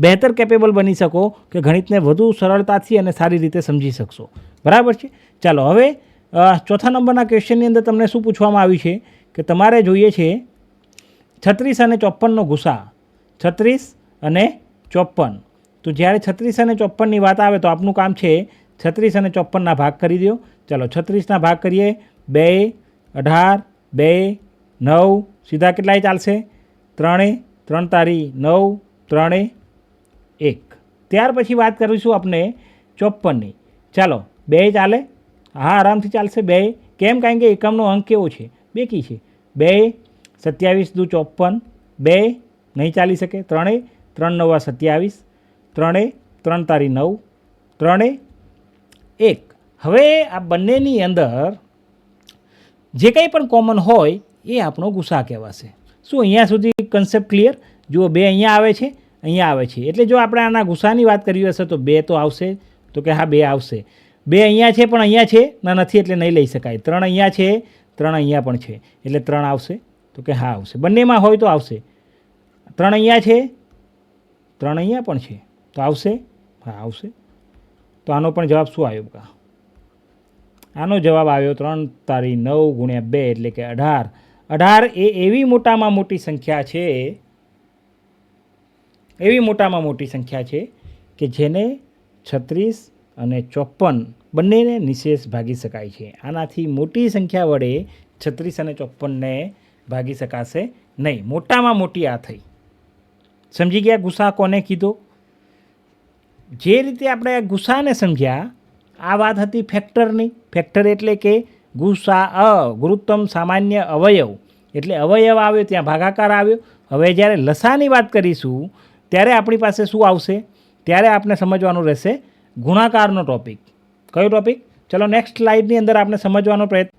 બહેતર કેપેબલ બની શકો કે ગણિતને વધુ સરળતાથી અને સારી રીતે સમજી શકશો, બરાબર છે? ચાલો, હવે ચોથા નંબરના ક્વેશ્ચનની અંદર તમને શું પૂછવામાં આવ્યું છે કે તમારે જોઈએ છે 36 અને 54નો ગુસા. 36 અને 54. તો જ્યારે 36 અને 54ની વાત આવે તો આપનું કામ છે 36 અને 54ના ભાગ કરી દો. ચાલો, 36ના ભાગ કરીએ. 2 18 2 9 સીધા કેટલાય ચાલશે? 3 તારી 9 3 1. ત્યાર પછી વાત કરીશું આપણે 54ની. ચાલો, 2 ચાલે? હા, આરામથી ચાલશે 2. કેમ? કારણ કે એકમનો અંક કેવો છે? બેકી છે. 2 27 દુ 54. 2 નહીં ચાલી શકે. 3 9 27. 3 તારી 9 3 1. હવે આ બંનેની અંદર જે કંઈ પણ કોમન હોય એ આપણો ગુસા કહેવાશે. શું અહીંયા સુધી કન્સેપ્ટ ક્લિયર? જુઓ, 2 અહીંયા આવે છે, અહીંયા આવે છે, એટલે જો આપણે આના ગુસાની વાત કરી હશે તો 2 તો આવશે. તો કે હા, 2 આવશે. 2 અહીંયા છે પણ અહીંયા છે ના નથી એટલે નહીં લઈ શકાય. 3 અહીંયા છે, 3 અહીંયા પણ છે એટલે 3 આવશે. તો કે હા આવશે. બંનેમાં હોય તો આવશે. 3 અહીંયા છે, 3 અહીંયા પણ છે તો આવશે? હા આવશે. તો આનો પણ જવાબ શું આવ્યો કા? આનો જવાબ આવ્યો 3 તારી 9 × 2 એટલે કે 18. 18 એ એવી મોટામાં મોટી સંખ્યા છે, એવી મોટામાં મોટી સંખ્યા છે કે જેને 36 અને 54 બંનેને નિશેષ ભાગી શકાય છે. આનાથી મોટી સંખ્યા વડે 36 અને 54ને ભાગી શકાશે નહીં. મોટામાં મોટી આ થઈ. સમજી ગયા ગુસા કોને કીધો? જે રીતે આપણે ગુસાને સમજ્યા આ વાત હતી ફેક્ટરની. ફેક્ટર એટલે કે ગુસા ગુરુત્તમ સામાન્ય અવયવ એટલે અવયવ આવ્યો ત્યાં ભાગાકાર આવ્યો. હવે જ્યારે લસાની વાત કરીશું ત્યારે આપણી પાસે શું આવશે? ત્યારે આપણે સમજવાનું રહેશે ગુણાકારનો ટોપિક. કયો ટોપિક? ચલો નેક્સ્ટ સ્લાઇડની અંદર આપણે સમજવાનો પ્રયત્ન.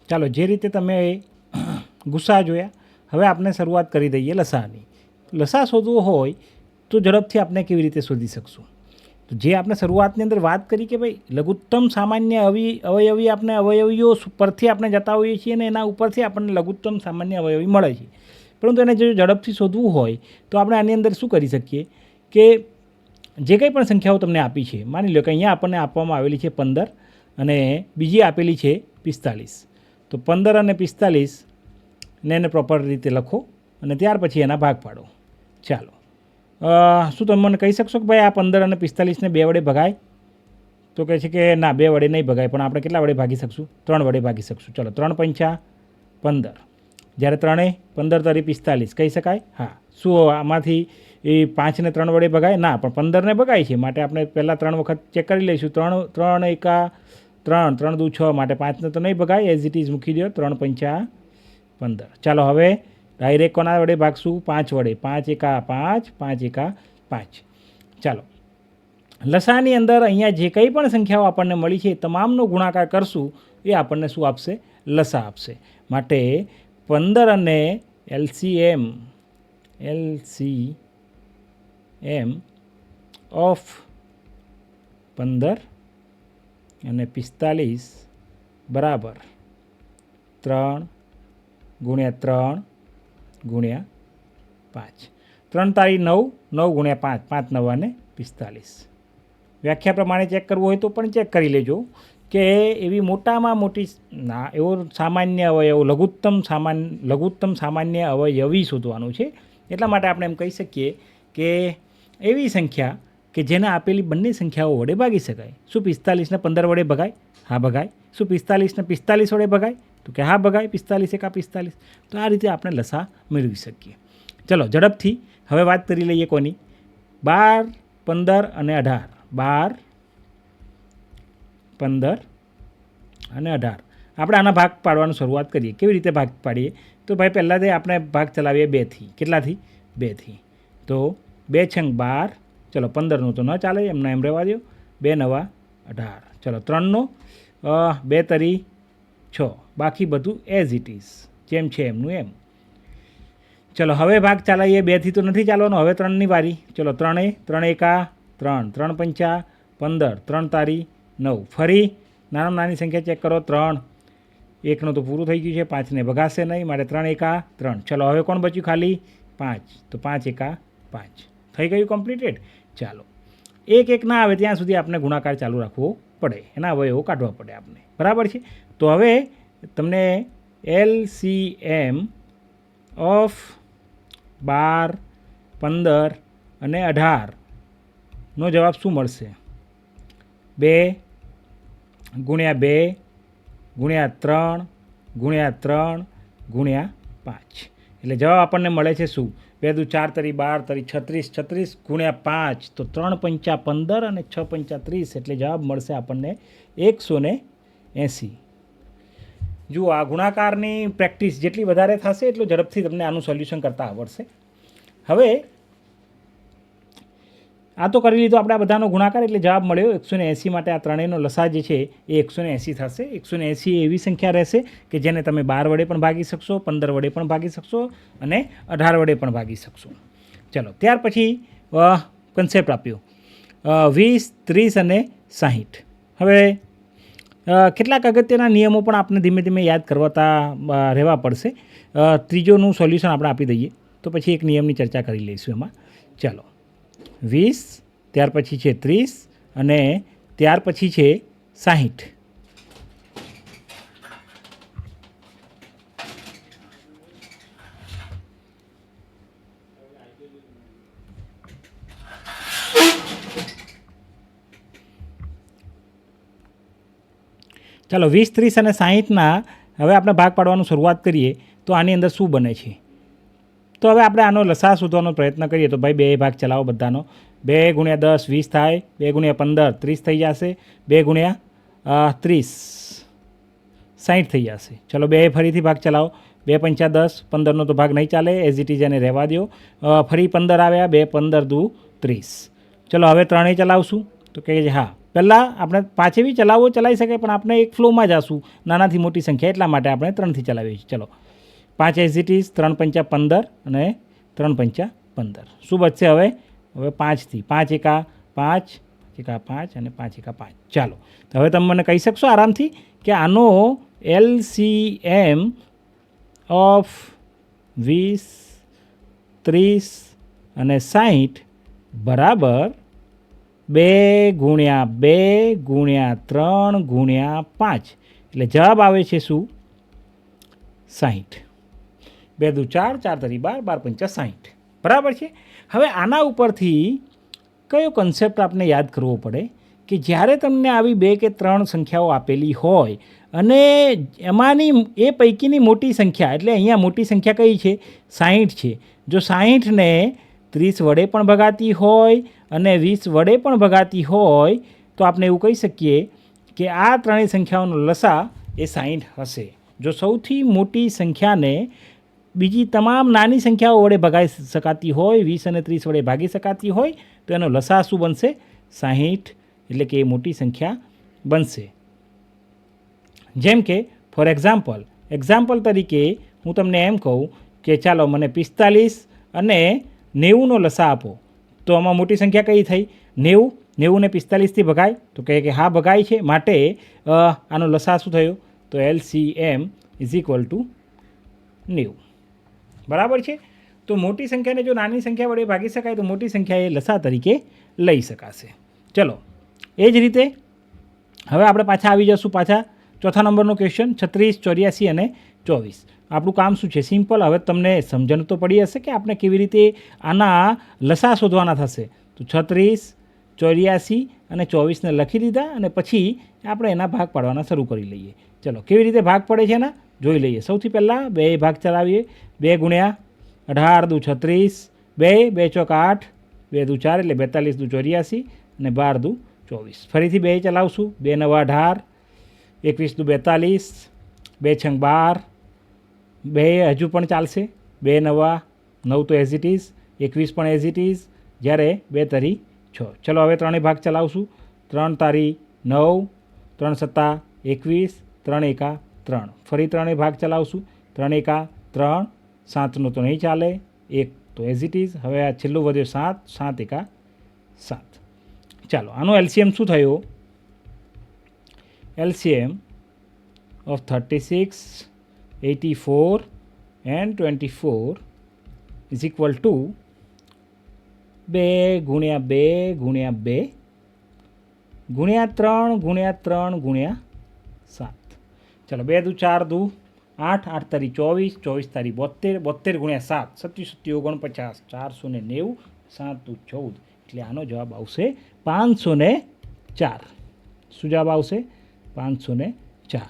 ચાલો, જે રીતે તમે ગુસ્સા જોયા, હવે આપણે શરૂઆત કરી દઈએ લસાની. લસા શોધવો હોય તો ઝડપથી આપણે કેવી રીતે શોધી શકશું? તો જે આપણે શરૂઆતની અંદર વાત કરી કે ભાઈ લઘુત્તમ સામાન્ય અવયવી આપણે અવયવીઓ પરથી આપણે જતા હોઈએ છીએ અને એના ઉપરથી આપણને લઘુત્તમ સામાન્ય અવયવી મળે છે. પરંતુ એને જો ઝડપથી શોધવું હોય તો આપણે આની અંદર શું કરી શકીએ કે જે કંઈ પણ સંખ્યાઓ તમને આપી છે, માની લો કે અહીંયા આપણને આપવામાં આવેલી છે 15 અને બીજી આપેલી છે 45. તો 15 અને 45 ને એને પ્રોપર રીતે લખો અને ત્યાર પછી એના ભાગ પાડો. ચાલો, શું તમે મને કહી શકશો કે ભાઈ આ 15 અને 45ને 2 વડે ભગાય? તો કહે છે કે ના, 2 વડે નહીં ભગાય, પણ આપણે કેટલા વડે ભાગી શકશું? 3 વડે ભાગી શકશું. ચલો, 3 પંચા 15, જ્યારે 3 15 તરી 45 કહી શકાય? હા. શું આમાંથી એ 5ને 3 વડે ભગાય? ના, પણ 15ને ભગાય છે, માટે આપણે પહેલાં 3 વખત ચેક કરી લઈશું. 3 એકા 3, 3 દુ 6, માટે 5ને તો નહીં ભગાય, એઝ ઇટ ઇઝ મૂકી દો. 3 પંચા 15. ચાલો, હવે ડાયરેક્ટ કોના વડે ભાગશું? 5 વડે. 5 એકા 5, 5 એકા 5. ચાલો, લસાની અંદર અહીંયા જે કંઈ પણ સંખ્યાઓ આપણને મળી છે તમામનો ગુણાકાર કરશું એ આપણને શું આપશે? લસા આપશે. માટે 15 અને LCM ઓફ 15 અને 45 બરાબર 3 ગુણ્યા 3 ગુણ્યા 5. 3 તારી 9, 9 ગુણ્યા 5, 5 9 અને 45. વ્યાખ્યા પ્રમાણે ચેક કરવું હોય તો પણ ચેક કરી લેજો કે એવી મોટામાં મોટી એવો સામાન્ય અવયવ લઘુત્તમ સામાન્ય અવયવી શોધવાનું છે. એટલા માટે આપણે એમ કહી શકીએ કે એવી સંખ્યા કે જેને આપેલી બંને સંખ્યાઓ વડે ભાગી શકાય. શું 45ને 15 વડે ભગાય? હા, ભગાય. શું 45ને 45 વડે ભગાય? તો કે હા, ભગાય. 45 એકા 45. તો આ રીતે આપણે લસા મેળવી શકીએ. ચલો, ઝડપથી હવે વાત કરી લઈએ કોની? 12, 15 અને 18. 12, 15 અને 18. આપણે આના ભાગ પાડવાનું શરૂઆત કરીએ. કેવી રીતે ભાગ પાડીએ? તો ભાઈ પહેલાંથી આપણે ભાગ ચલાવીએ 2થી. કેટલાથી? 2થી. તો 2 છંગ 12. ચલો, 15નું તો ન ચાલે, એમને એમ રહેવા દો. 2 નવા 18. ચલો, 3નો 2 તરી 6. બાકી બધું એઝ ઇટ ઇઝ, જેમ છે એમનું એમ. ચલો, હવે ભાગ ચલાવીએ. 2થી તો નથી ચાલવાનો, હવે 3ની વારી. ચલો, 3 એકા 3, 3 પંચા 15, 3 તારી 9. ફરી નાનામાં નાની સંખ્યા ચેક કરો. 3, 1નું તો પૂરું થઈ ગયું છે, 5ને ભગાશે નહીં, માટે 3 એકા 3. ચલો, હવે કોણ બચ્યું? ખાલી 5. તો 5 એકા 5 થઈ ગયું કમ્પ્લીટેડ. ચાલો, 1 ના આવે ત્યાં સુધી આપણે ગુણાકાર ચાલુ રાખવો પડે, એના અવયવો કાઢવા પડે આપણે. બરાબર છે? તો હવે તમને LCM ઓફ 12, 15 અને 18નો જવાબ શું મળશે? 2 ગુણ્યા 2 ગુણ્યા 3 ગુણ્યા 3 ગુણ્યા 5. એટલે જવાબ આપણને મળે છે શું? 2 દુ 4 તરી 12 તરી 36, 36 ગુણ્યા 5, તો 3 પંચા 15 અને 6 પંચા 30. એટલે જવાબ મળશે આપણને 180. જુઓ, આ ગુણાકારની પ્રેક્ટિસ જેટલી વધારે થશે એટલું ઝડપથી તમને આનું સોલ્યુશન કરતાં આવડશે. હવે આ તો કરી લીધો આપણે બધાનો ગુણાકાર, એટલે જવાબ મળ્યો 180. માટે આ ત્રણેયનો લસા જે છે એ 180 થશે. 180 એવી સંખ્યા રહેશે કે જેને તમે 12 વડે પણ ભાગી શકશો, 15 વડે પણ ભાગી શકશો અને 18 વડે પણ ભાગી શકશો. ચલો, ત્યાર પછી કન્સેપ્ટ આપ્યો 20, 30 અને 60. હવે કેટલાક અગત્યના નિયમો પણ આપણે ધીમે ધીમે યાદ કરવાતા રહેવા પડશે. ત્રીજોનું સોલ્યુશન આપણે આપી દઈએ તો પછી એક નિયમની ચર્ચા કરી લઈશું એમાં. ચાલો, 20, ત્યાર પછી છે 30 અને ત્યાર પછી છે 60. ચાલો, 20, 30 અને 60ના હવે આપણે ભાગ પાડવાનું શરૂઆત કરીએ તો આની અંદર શું બને છે? તો હવે આપણે આનો લસા શોધવાનો પ્રયત્ન કરીએ તો ભાઈ 2 ભાગ ચલાવો બધાનો. 2 × 10 20 થાય, 2 × 15 30 થઈ જશે, 2 × 30 60 થઈ જશે. ચલો 2 ફરીથી ભાગ ચલાવો. 2 × 5 10, 15નો તો ભાગ નહીં ચાલે, એઝ ઇટ ઇઝ એને રહેવા દો. ફરી 15 આવ્યા, 2 15 દુ 30. ચલો હવે 3 ચલાવશું તો કહે છે હા. પહેલાં આપણે 5 બી ચલાવી શકાય, પણ આપણે એક ફ્લોમાં જશું નાનાથી મોટી સંખ્યા, એટલા માટે આપણે 3થી ચલાવીએ છીએ. ચલો 5 એઝ ઇટ ઇઝ, 3 × 5 15 અને 3 × 5 15. શું બચશે હવે? હવે 5થી 5 × 5, 1 5 અને 5 × 5. ચાલો તો હવે તમે મને કહી શકશો આરામથી કે આનો LCM ઓફ 20 30 અને 60 બરાબર 2 × 2 × 3 × 5. એટલે જવાબ આવે છે શું? 60. 2 દુ 4, 4 તરી 12, 12 × 5 60. બરાબર છે. હવે આના ઉપરથી કયો કન્સેપ્ટ આપણે યાદ કરવો પડે કે જ્યારે તમને આવી 2 કે 3 સંખ્યાઓ આપેલી હોય અને એમાંની એ પૈકીની મોટી સંખ્યા, એટલે અહીંયા મોટી સંખ્યા કઈ છે? 60 છે. જો 60ને 30 વડે પણ ભગાતી હોય અને 20 વડે પણ ભગાતી હોય તો આપણે એવું કહી શકીએ કે આ ત્રણેય સંખ્યાઓનો લસા એ 60 હશે. જો સૌથી મોટી સંખ્યાને બીજી તમામ નાની સંખ્યાઓ વડે ભગાઈ શકાતી હોય, 20 અને 30 વડે ભાગી શકાતી હોય, તો એનો લસા શું બનશે? 60. એટલે કે એ મોટી સંખ્યા બનશે. જેમ કે ફોર એક્ઝામ્પલ તરીકે હું તમને એમ કહું કે ચાલો મને 45 અને 90નો લસા આપો, તો આમાં મોટી સંખ્યા કઈ થઈ? 90. 90ને 45થી ભગાય તો કહે કે હા ભગાય છે, માટે આનો લસા શું થયો? તો LCM = 90. બરાબર છે. તો મોટી સંખ્યાને જો નાની સંખ્યા વડે ભાગી શકાય તો મોટી સંખ્યા એ લસા તરીકે લઈ શકાશે. ચલો એ જ રીતે હવે આપણે પાછા આવી જશું ચોથા નંબરનો ક્વેશ્ચન 36 84 અને 24. આપણું કામ શું છે? સિમ્પલ. હવે તમને સમજણ તો પડી હશે કે આપણે કેવી રીતે આના લસા શોધવાના થશે. તો 36 84 અને 24ને લખી દીધા અને પછી આપણે એના ભાગ પાડવાના શરૂ કરી લઈએ. ચલો કેવી રીતે ભાગ પડે છે એના જોઈ લઈએ. સૌથી પહેલાં 2 ભાગ ચલાવીએ. 2 × 18 દુ 36, 2 2 × 8, 2 દુ 4 એટલે 42 દુ 84 અને 12 દુ 24. ફરીથી 2 ચલાવશું. 2 9 18, 21 દુ 42, 2 6 12, 2 હજુ પણ ચાલશે. 2 9 9 તો એઝ ઇટ ઇઝ, 21 પણ એઝ ઇટ ઇઝ, જ્યારે 2 તરી 6. ચલો હવે 3 ભાગ ચલાવશું. 3 તારી 9, 3 7 21, 3 1 3. ફરી 3 ભાગ ચલાવશું. 3 1 3, 7નો તો નહીં ચાલે, 1 તો એઝ ઇટ ઇઝ. હવે આ છેલ્લું વધ્યો 7, 7 1 7. ચાલો આનો LCM શું થયો? LCM of 36, 84 and 24 is equal to 2 × 2 × 2 ગુણ્યા 3 ગુણ્યા 3 ગુણ્યા 7. ચલો 2 દુ 4 દુ 8, 8 તારી 24, 24 તારી 72, 72 ગુણ્યા 7 27 49, 490, 7 દુ 14. એટલે આનો જવાબ આવશે 504. શું જવાબ આવશે? 504.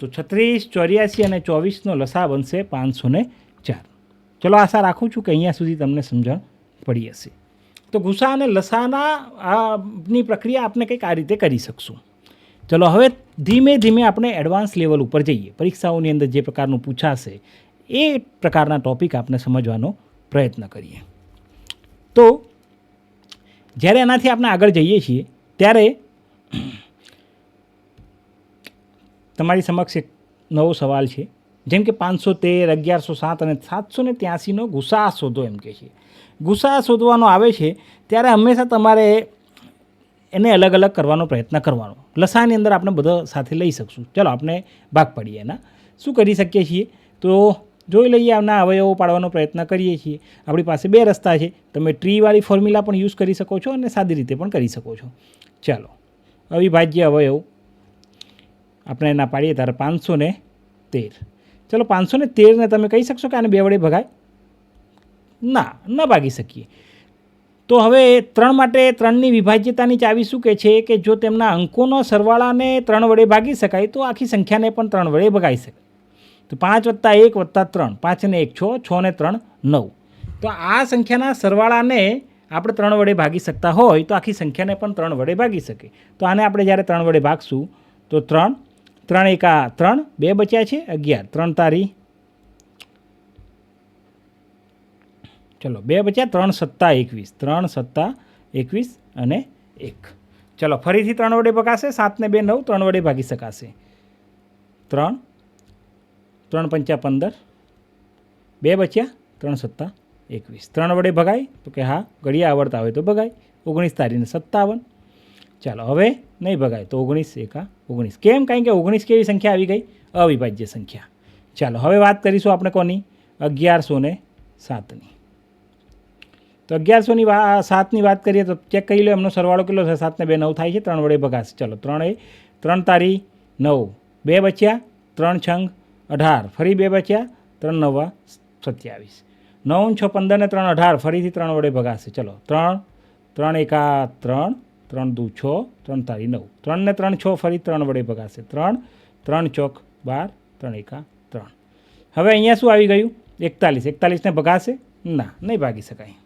તો 36 84 અને 24નો લસા બનશે 504. ચલો આશા રાખું છું કે અહીંયા સુધી તમને સમજણ પડી હશે. તો ગુસા અને લસાની પ્રક્રિયા આપણે કંઈક આ રીતે કરી શકશું. ચલો હવે ધીમે ધીમે આપણે એડવાન્સ લેવલ ઉપર જઈએ. પરીક્ષાઓની અંદર જે પ્રકારનું પૂછાશે એ પ્રકારના ટૉપિક આપણે સમજવાનો પ્રયત્ન કરીએ. તો જ્યારે એનાથી આપણે આગળ જઈએ છીએ ત્યારે તમારી સમક્ષ એક નવો સવાલ છે. જેમ કે 513, 1107 અને 783નો ગુસા શોધો એમ કહે છે. ગુસા શોધવાનો આવે છે ત્યારે હંમેશા તમારે એને અલગ અલગ કરવાનો પ્રયત્ન કરવાનો. લસાની અંદર આપણે બધા સાથે લઈ શકશું. ચલો આપણે ભાગ પાડીએ. એના શું કરી શકીએ છીએ તો જોઈ લઈએ. આના અવયવો પાડવાનો પ્રયત્ન કરીએ છીએ. આપણી પાસે 2 રસ્તા છે. તમે ટ્રીવાળી ફોર્મ્યુલા પણ યુઝ કરી શકો છો અને સાદી રીતે પણ કરી શકો છો. ચાલો અવિભાજ્ય અવયવ આપણે એના પાડીએ ત્યારે 513. ચલો 513ને તમે કહી શકશો કે આને 2 વડે ભગાય? ના, ન ભાગી શકીએ. તો હવે 3 માટે 3ની વિભાજ્યતાની ચાવી શું કહે છે કે જો તેમના અંકોનો સરવાળાને 3 વડે ભાગી શકાય તો આખી સંખ્યાને પણ 3 વડે ભગાઈ શકાય. તો તો 5 + 1 + 3, 5 ને 1 6, 6 ને 3 9. તો આ સંખ્યાના સરવાળાને આપણે 3 વડે ભાગી શકતા હોય તો આખી સંખ્યાને પણ 3 વડે ભાગી શકે. તો આને આપણે જ્યારે 3 વડે ભાગશું તો 3, 3 એકા 3, 2 બચ્યા છે 11, 3 તારી, ચલો 2 બચ્યા, 3 સત્તા 21, 3 સત્તા 21 અને 1. ચલો ફરીથી 3 વડે ભગાશે, 7 ને 2 9, 3 વડે ભાગી શકાશે. 3, 3 પંચા 15, 2 બચ્યા, 3 સત્તા 21. 3 વડે ભગાય તો કે હા, ઘડિયા આવડતા હોય તો ભગાય. 19 તારીને 57. ચાલો હવે નહીં ભગાય તો 19 એકા 19. કેમ? કારણ કે 19 કેવી સંખ્યા આવી ગઈ? અવિભાજ્ય સંખ્યા. ચાલો હવે વાત કરીશું આપણે કોની? 1107ની. તો 1107ની વાત કરીએ તો ચેક કરી લો એમનો સરવાળો કેટલો છે. 7 ને 2 9 થાય છે, 3 વડે ભગાશે. ચલો 3 તારી 9, 2 બચ્યા, 3 છંગ 18, ફરી 2 બચ્યા, 3 9 27, 9 6 15 ને 3 18, ફરીથી 3 વડે ભગાશે. ચલો 3, 3 એકા 3, 3 દુ 6, 3 તારી 9, 3 ને 3 6, ફરી 3 વડે ભગાશે. 3, 3 ચોક 12, 3 એકા 3. હવે અહીંયા શું આવી ગયું? 41. 41ને ભગાશે? ના, નહીં ભાગી શકાય.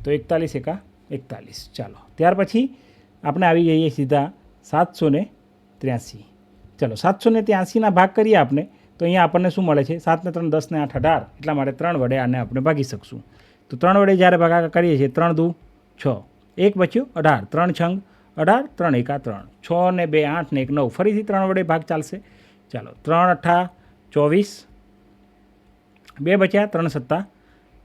તો 41 એકા 41. ચાલો ત્યાર પછી આપણે આવી જઈએ સીધા 783. ચલો 783ના ભાગ કરીએ આપણે તો અહીંયા આપણને શું મળે છે? 7 ને 3 10 ને 8 18, એટલા માટે 3 વડે આને આપણે ભાગી શકશું. તો 3 વડે જ્યારે ભાગાકાર કરીએ છીએ, 3 દુ 6, 1 બચ્યું 18, 3 છંગ 18, 3 એકા 3, 6 ને 2 8 ને 1 9, ફરીથી 3 વડે ભાગ ચાલશે. ચાલો 3 8 24, 2 બચ્યા, 3 સત્તા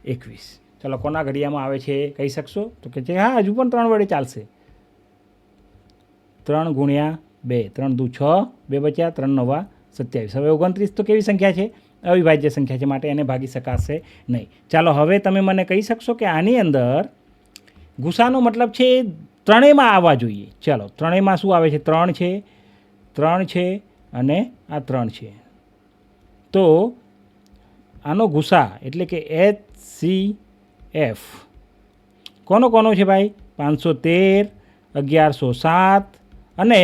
21. ચાલો કોના ઘડિયામાં આવે છે કહી શકશો? તો કે છે હા, હજુ પણ 3 વડે ચાલશે. 3 ગુણ્યા 2, 3 દુ 6, 2 બચ્યા, 3 9 27. હવે 29 તો કેવી સંખ્યા છે? અવિભાજ્ય સંખ્યા છે, માટે એને ભાગી શકાશે નહીં. ચાલો હવે તમે મને કહી શકશો કે આની અંદર ગુસાનો મતલબ છે ત્રણેયમાં આવવા જોઈએ. ચાલો ત્રણેયમાં શું આવે છે? 3 છે, 3 છે અને આ 3 છે. તો આનો ગુસા એટલે કે HCF કોનો છે ભાઈ? 513, 1107 અને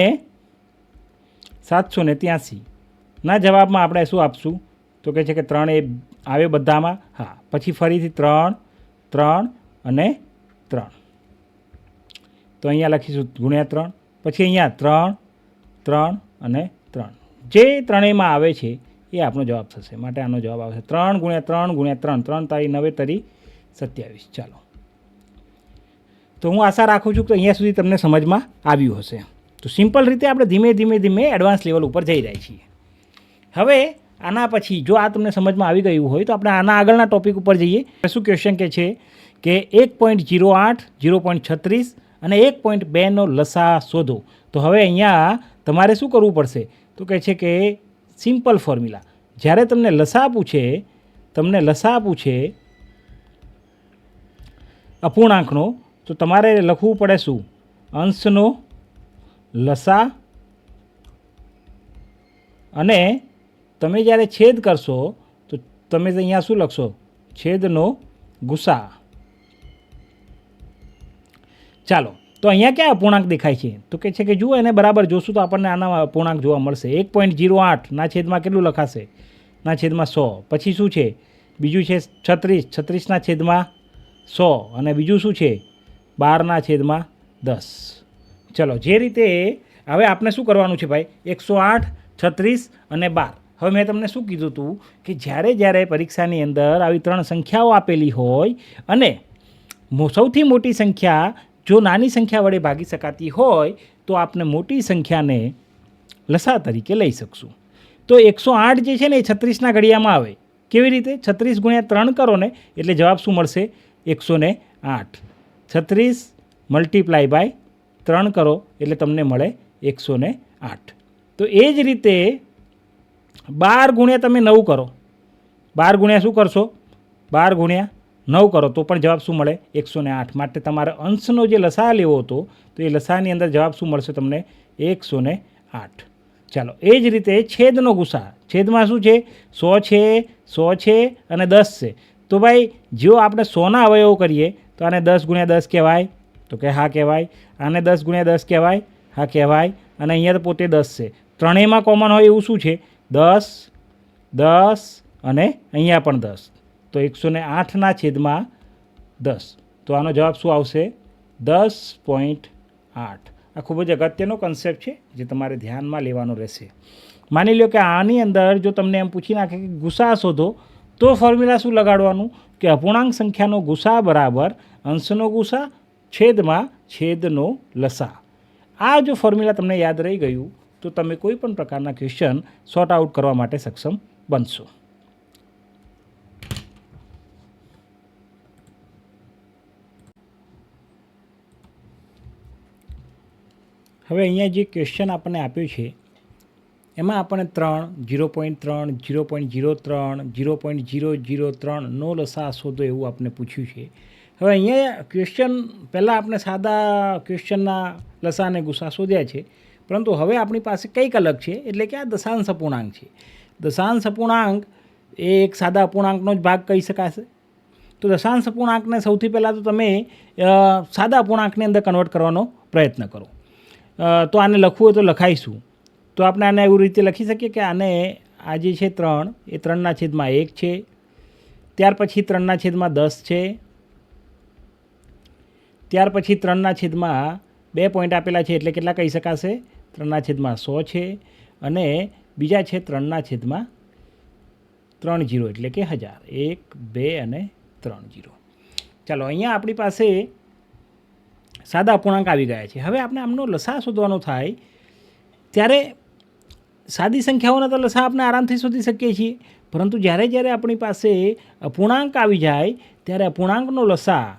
783. ના જવાબમાં આપણે શું આપશું? તો કહે છે કે 3 એ આવે બધામાં. હા, પછી ફરીથી 3, 3 અને 3. તો અહીંયા લખીશું ગુણ્યા 3, પછી અહીંયા 3, 3 અને 3. જે ત્રણેયમાં આવે છે એ આપણો જવાબ થશે, માટે આનો જવાબ આવશે 3 ગુણ્યા 3 ગુણ્યા 3, 3 તારી 9 તરી 27. ચાલો તો હું આશા રાખું છું કે અહીંયા સુધી તમને સમજમાં આવ્યું હશે. તો સિમ્પલ રીતે આપણે ધીમે ધીમે એડવાન્સ લેવલ ઉપર જઈ રહ્યા છીએ. હવે આના પછી જો આ તમને સમજમાં આવી ગયું હોય તો આપણે આના આગળના ટોપિક ઉપર જઈએ. શું ક્વેશ્ચન કે છે કે 1.08, 0.36 અને 1.2નો લસા શોધો. તો હવે અહીંયા તમારે શું કરવું પડશે? તો કહે છે કે સિમ્પલ ફોર્મ્યુલા. જ્યારે તમને લસા પૂછે અપૂર્ણાંકનો, તો તમારે લખવું પડે શું? અંશનો લસા, અને તમે જ્યારે છેદ કરશો તો તમે અહીંયા શું લખશો? છેદનો ગુસા. ચાલો તો અહીંયા ક્યાં અપૂર્ણાંક દેખાય છે? તો કે છે કે જુઓ એને બરાબર જોશું તો આપણને આના અપૂર્ણાંક જોવા મળશે. 1.08 ના છેદમાં કેટલું લખાશે? ના છેદમાં 100. પછી શું છે? બીજું છે 36, 36 ના છેદમાં 100, અને બીજું શું છે? 12 ના છેદમાં 10. ચલો જે રીતે હવે આપણે શું કરવાનું છે ભાઈ? 108, 36 અને 12. હવે મેં તમને શું કીધું હતું કે જ્યારે પરીક્ષાની અંદર આવી 3 સંખ્યાઓ આપેલી હોય અને સૌથી મોટી સંખ્યા જો નાની સંખ્યા વડે ભાગી શકાતી હોય તો આપણે મોટી સંખ્યાને લસા તરીકે લઈ શકશું. તો 108 જે છે ને એ 36ના ઘડિયામાં આવે. કેવી રીતે? 36 ગુણ્યા 3 કરો ને એટલે જવાબ શું મળશે? 108. 36 મલ્ટીપ્લાય બાય 3 કરો એટલે તમને મળે 108. તો એ જ રીતે 12 ગુણ્યા તમે 9 કરો. 12 ગુણ્યા શું કરશો? 12 ગુણ્યા 9 કરો તો પણ જવાબ શું મળે? 108. માટે તમારે અંશનો જે લસા લેવો હતો તો એ લસાની અંદર જવાબ શું મળશે તમને? 108. ચાલો એ જ રીતે છેદનો ગુસા. છેદમાં શું છે? 100 છે, 100 છે અને 10 છે. તો ભાઈ જો આપણે 100ના અવયવો કરીએ તો આને 10 ગુણ્યા 10 કહેવાય? તો કે હા કહેવાય. આને 10 ગુણ્યા 10 કહેવાય? હા કહેવાય. અને અહીંયા તો પોતે 10 છે. ત્રણેયમાં કોમન હોય એવું શું છે? 10, 10 અને અહીંયા પણ 10, તો 108ના છેદમાં 10. તો આનો જવાબ શું આવશે? 10.8. આ ખૂબ જ અગત્યનો કન્સેપ્ટ છે જે તમારે ધ્યાનમાં લેવાનો રહેશે. માની લો કે આની અંદર જો તમને એમ પૂછી નાખે કે ગુસા શોધો, તો ફોર્મ્યુલા શું લગાડવાનું કે અપૂર્ણાંક સંખ્યાનો ગુસા બરાબર અંશનો ગુસા છેદમાં છેદનો લસા. આ જો ફોર્મ્યુલા તમને યાદ રહી ગયું તો તમે કોઈ પણ પ્રકારના ક્વેશ્ચન સોર્ટ આઉટ કરવા માટે સક્ષમ બનશો. હવે અહીંયા જે ક્વેશ્ચન આપણને આપ્યું છે એમાં આપણને 3, 0.3, 0.03, 0.003નો લસા શોધો એવું આપણે પૂછ્યું છે. હવે અહીંયા ક્વેશ્ચન પહેલાં આપણે સાદા ક્વેશ્ચનના લસા અને ગુસા શોધ્યા છે, પરંતુ હવે આપણી પાસે કંઈક અલગ છે, એટલે કે આ દશાંશ અપૂર્ણાંક છે. દશાંશ અપૂર્ણાંક એ એક સાદા અપૂર્ણાંકનો જ ભાગ કહી શકાશે. તો દશાંશ અપૂર્ણાંકને સૌથી પહેલાં તો તમે સાદા અપૂર્ણાંકની અંદર કન્વર્ટ કરવાનો પ્રયત્ન કરો. તો આને લખવું હોય તો લખાઈશું. તો આપણે આને એવી રીતે લખી શકીએ કે આને આ જે છે 3 એ 3ના છેદમાં 1 છે, ત્યાર પછી 3ના છેદમાં 10 છે, ત્યાર પછી 3ના છેદમાં 2 પોઈન્ટ આપેલા છે એટલે કેટલા કહી શકાશે? 3ના છેદમાં 100 છે, અને બીજા છે 3ના છેદમાં 3 0 એટલે કે 1000. 1, 2 અને 3 0. ચાલો, અહીંયા આપણી પાસે સાદા અપૂર્ણાંક આવી ગયા છે. હવે આપણે આમનો લસા શોધવાનો થાય ત્યારે સાદી સંખ્યાઓના તો લસા આપણે આરામથી શોધી શકીએ છીએ, પરંતુ જ્યારે આપણી પાસે અપૂર્ણાંક આવી જાય ત્યારે અપૂર્ણાંકનો લસા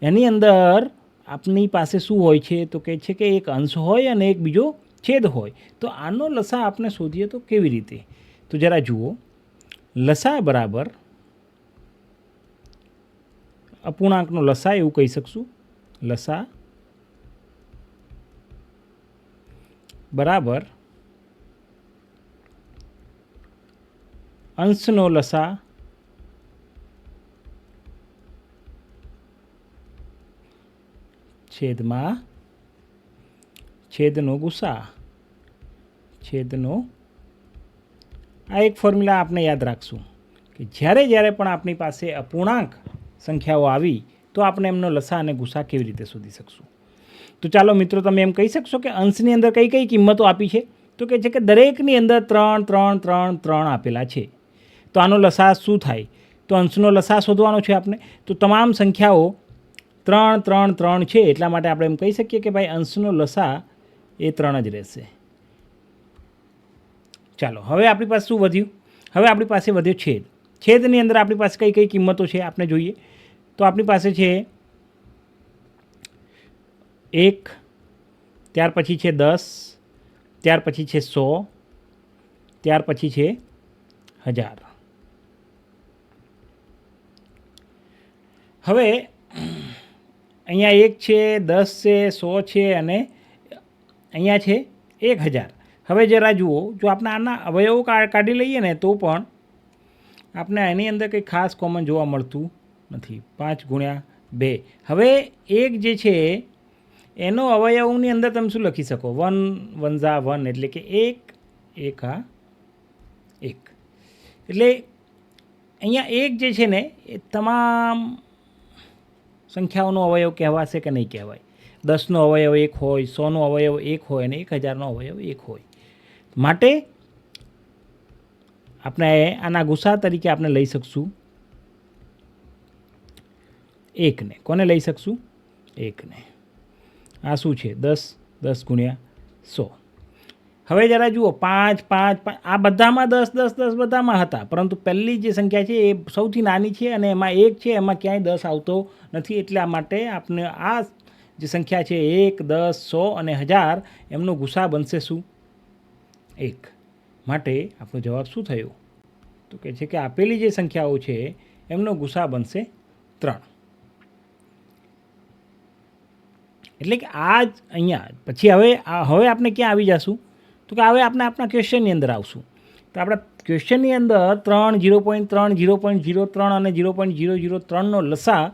એની અંદર આપણી પાસે શું હોય છે? તો કહે છે કે એક અંશ હોય અને એક બીજો છેદ હોય. તો આનો લસા આપણે શોધીએ તો કેવી રીતે? તો જરા જુઓ, લસા બરાબર અપૂર્ણાંકનો લસા એવું કહી શકશું. લસા બરાબર અંશનો લસા છેદમાં છેદનો ગુસા છેદનો. આ એક ફોર્મ્યુલા આપણે યાદ રાખશું કે જ્યારે પણ આપણી પાસે અપૂર્ણાંક સંખ્યાઓ આવી તો આપણે એમનો લસા અને ગુસા કેવી રીતે શોધી શકશું. તો ચાલો મિત્રો, તમે એમ કહી શકશો કે અંશની અંદર કઈ કઈ કિંમતો આપી છે? તો કહે છે કે દરેકની અંદર 3, 3, 3, 3 આપેલા છે. તો આનો લસા શું થાય? તો અંશનો લસા શોધવાનો છે આપણે. તો તમામ સંખ્યાઓ 3, 3, 3 છે, એટલા માટે આપણે એમ કહી શકીએ કે ભાઈ અંશનો લસા એ 3 જ રહેશે. ચાલો, હવે આપણી પાસે શું વધ્યું? હવે આપણી પાસે વધ્યો છેદ. છેદની અંદર આપણી પાસે કઈ કઈ કિંમતો છે આપણે જોઈએ. તો આપણી પાસે છે 1, ત્યાર પછી છે 10, ત્યાર પછી છે 100, ત્યાર પછી છે 1000. હવે અહીંયા 1 છે, 10 છે, 100 છે અને અહીંયા છે 1000. હવે જરા જુઓ, જો આપણે આના અવયવો કાઢી લઈએ ને તો પણ આપણે એની અંદર કંઈ ખાસ કોમન જોવા મળતું નથી. 5 ગુણ્યા 2. હવે 1 જે છે એનો અવયવની અંદર તમે શું લખી શકો? 1 1 ઝા 1 એટલે કે 1 1 આ 1. એટલે અહીંયા 1 જે છે ને એ તમામ સંખ્યાઓનો અવયવ કહેવાશે કે નહીં કહેવાય? 10નો અવયવ 1 હોય, 100નો અવયવ 1 હોય અને 1000નો અવયવ 1 હોય. માટે આપણે આના ગુસા તરીકે આપણે લઈ શકશું 1ને. કોને લઈ શકશું? 1ને. આ શું છે? 10, 10 ગુણ્યા 100. હવે જરા જુઓ, 5 5 5 આ બધામાં 10 10 10 બધામાં હતા, પરંતુ પહેલી જે સંખ્યા છે એ સૌથી નાની છે અને એમાં 1 છે, એમાં ક્યાંય 10 આવતો નથી. એટલા માટે આપણે આ જે સંખ્યા છે 1, 10, 100 અને 1000 એમનો ગુસા બનશે શું? 1. માટે આપણો જવાબ શું થયો? તો કહે છે કે આપેલી જે સંખ્યાઓ છે એમનો ગુસા બનશે 3. એટલે કે આ જ અહીંયા પછી હવે આપણે ક્યાં આવી જશું? તો કે હવે આપણે આપણા ક્વેશ્ચનની અંદર આવશું. તો આપણા ક્વેશ્ચનની અંદર 3, 0.3, 0.03 અને 0.003નો લસા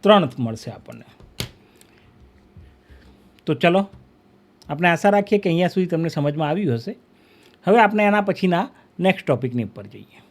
3 મળશે આપણને. તો ચલો, આપણે આશા રાખીએ કે અહીંયા સુધી તમને સમજમાં આવ્યું હશે. હવે આપણે એના પછીના નેક્સ્ટ ટૉપિકની ઉપર જઈએ.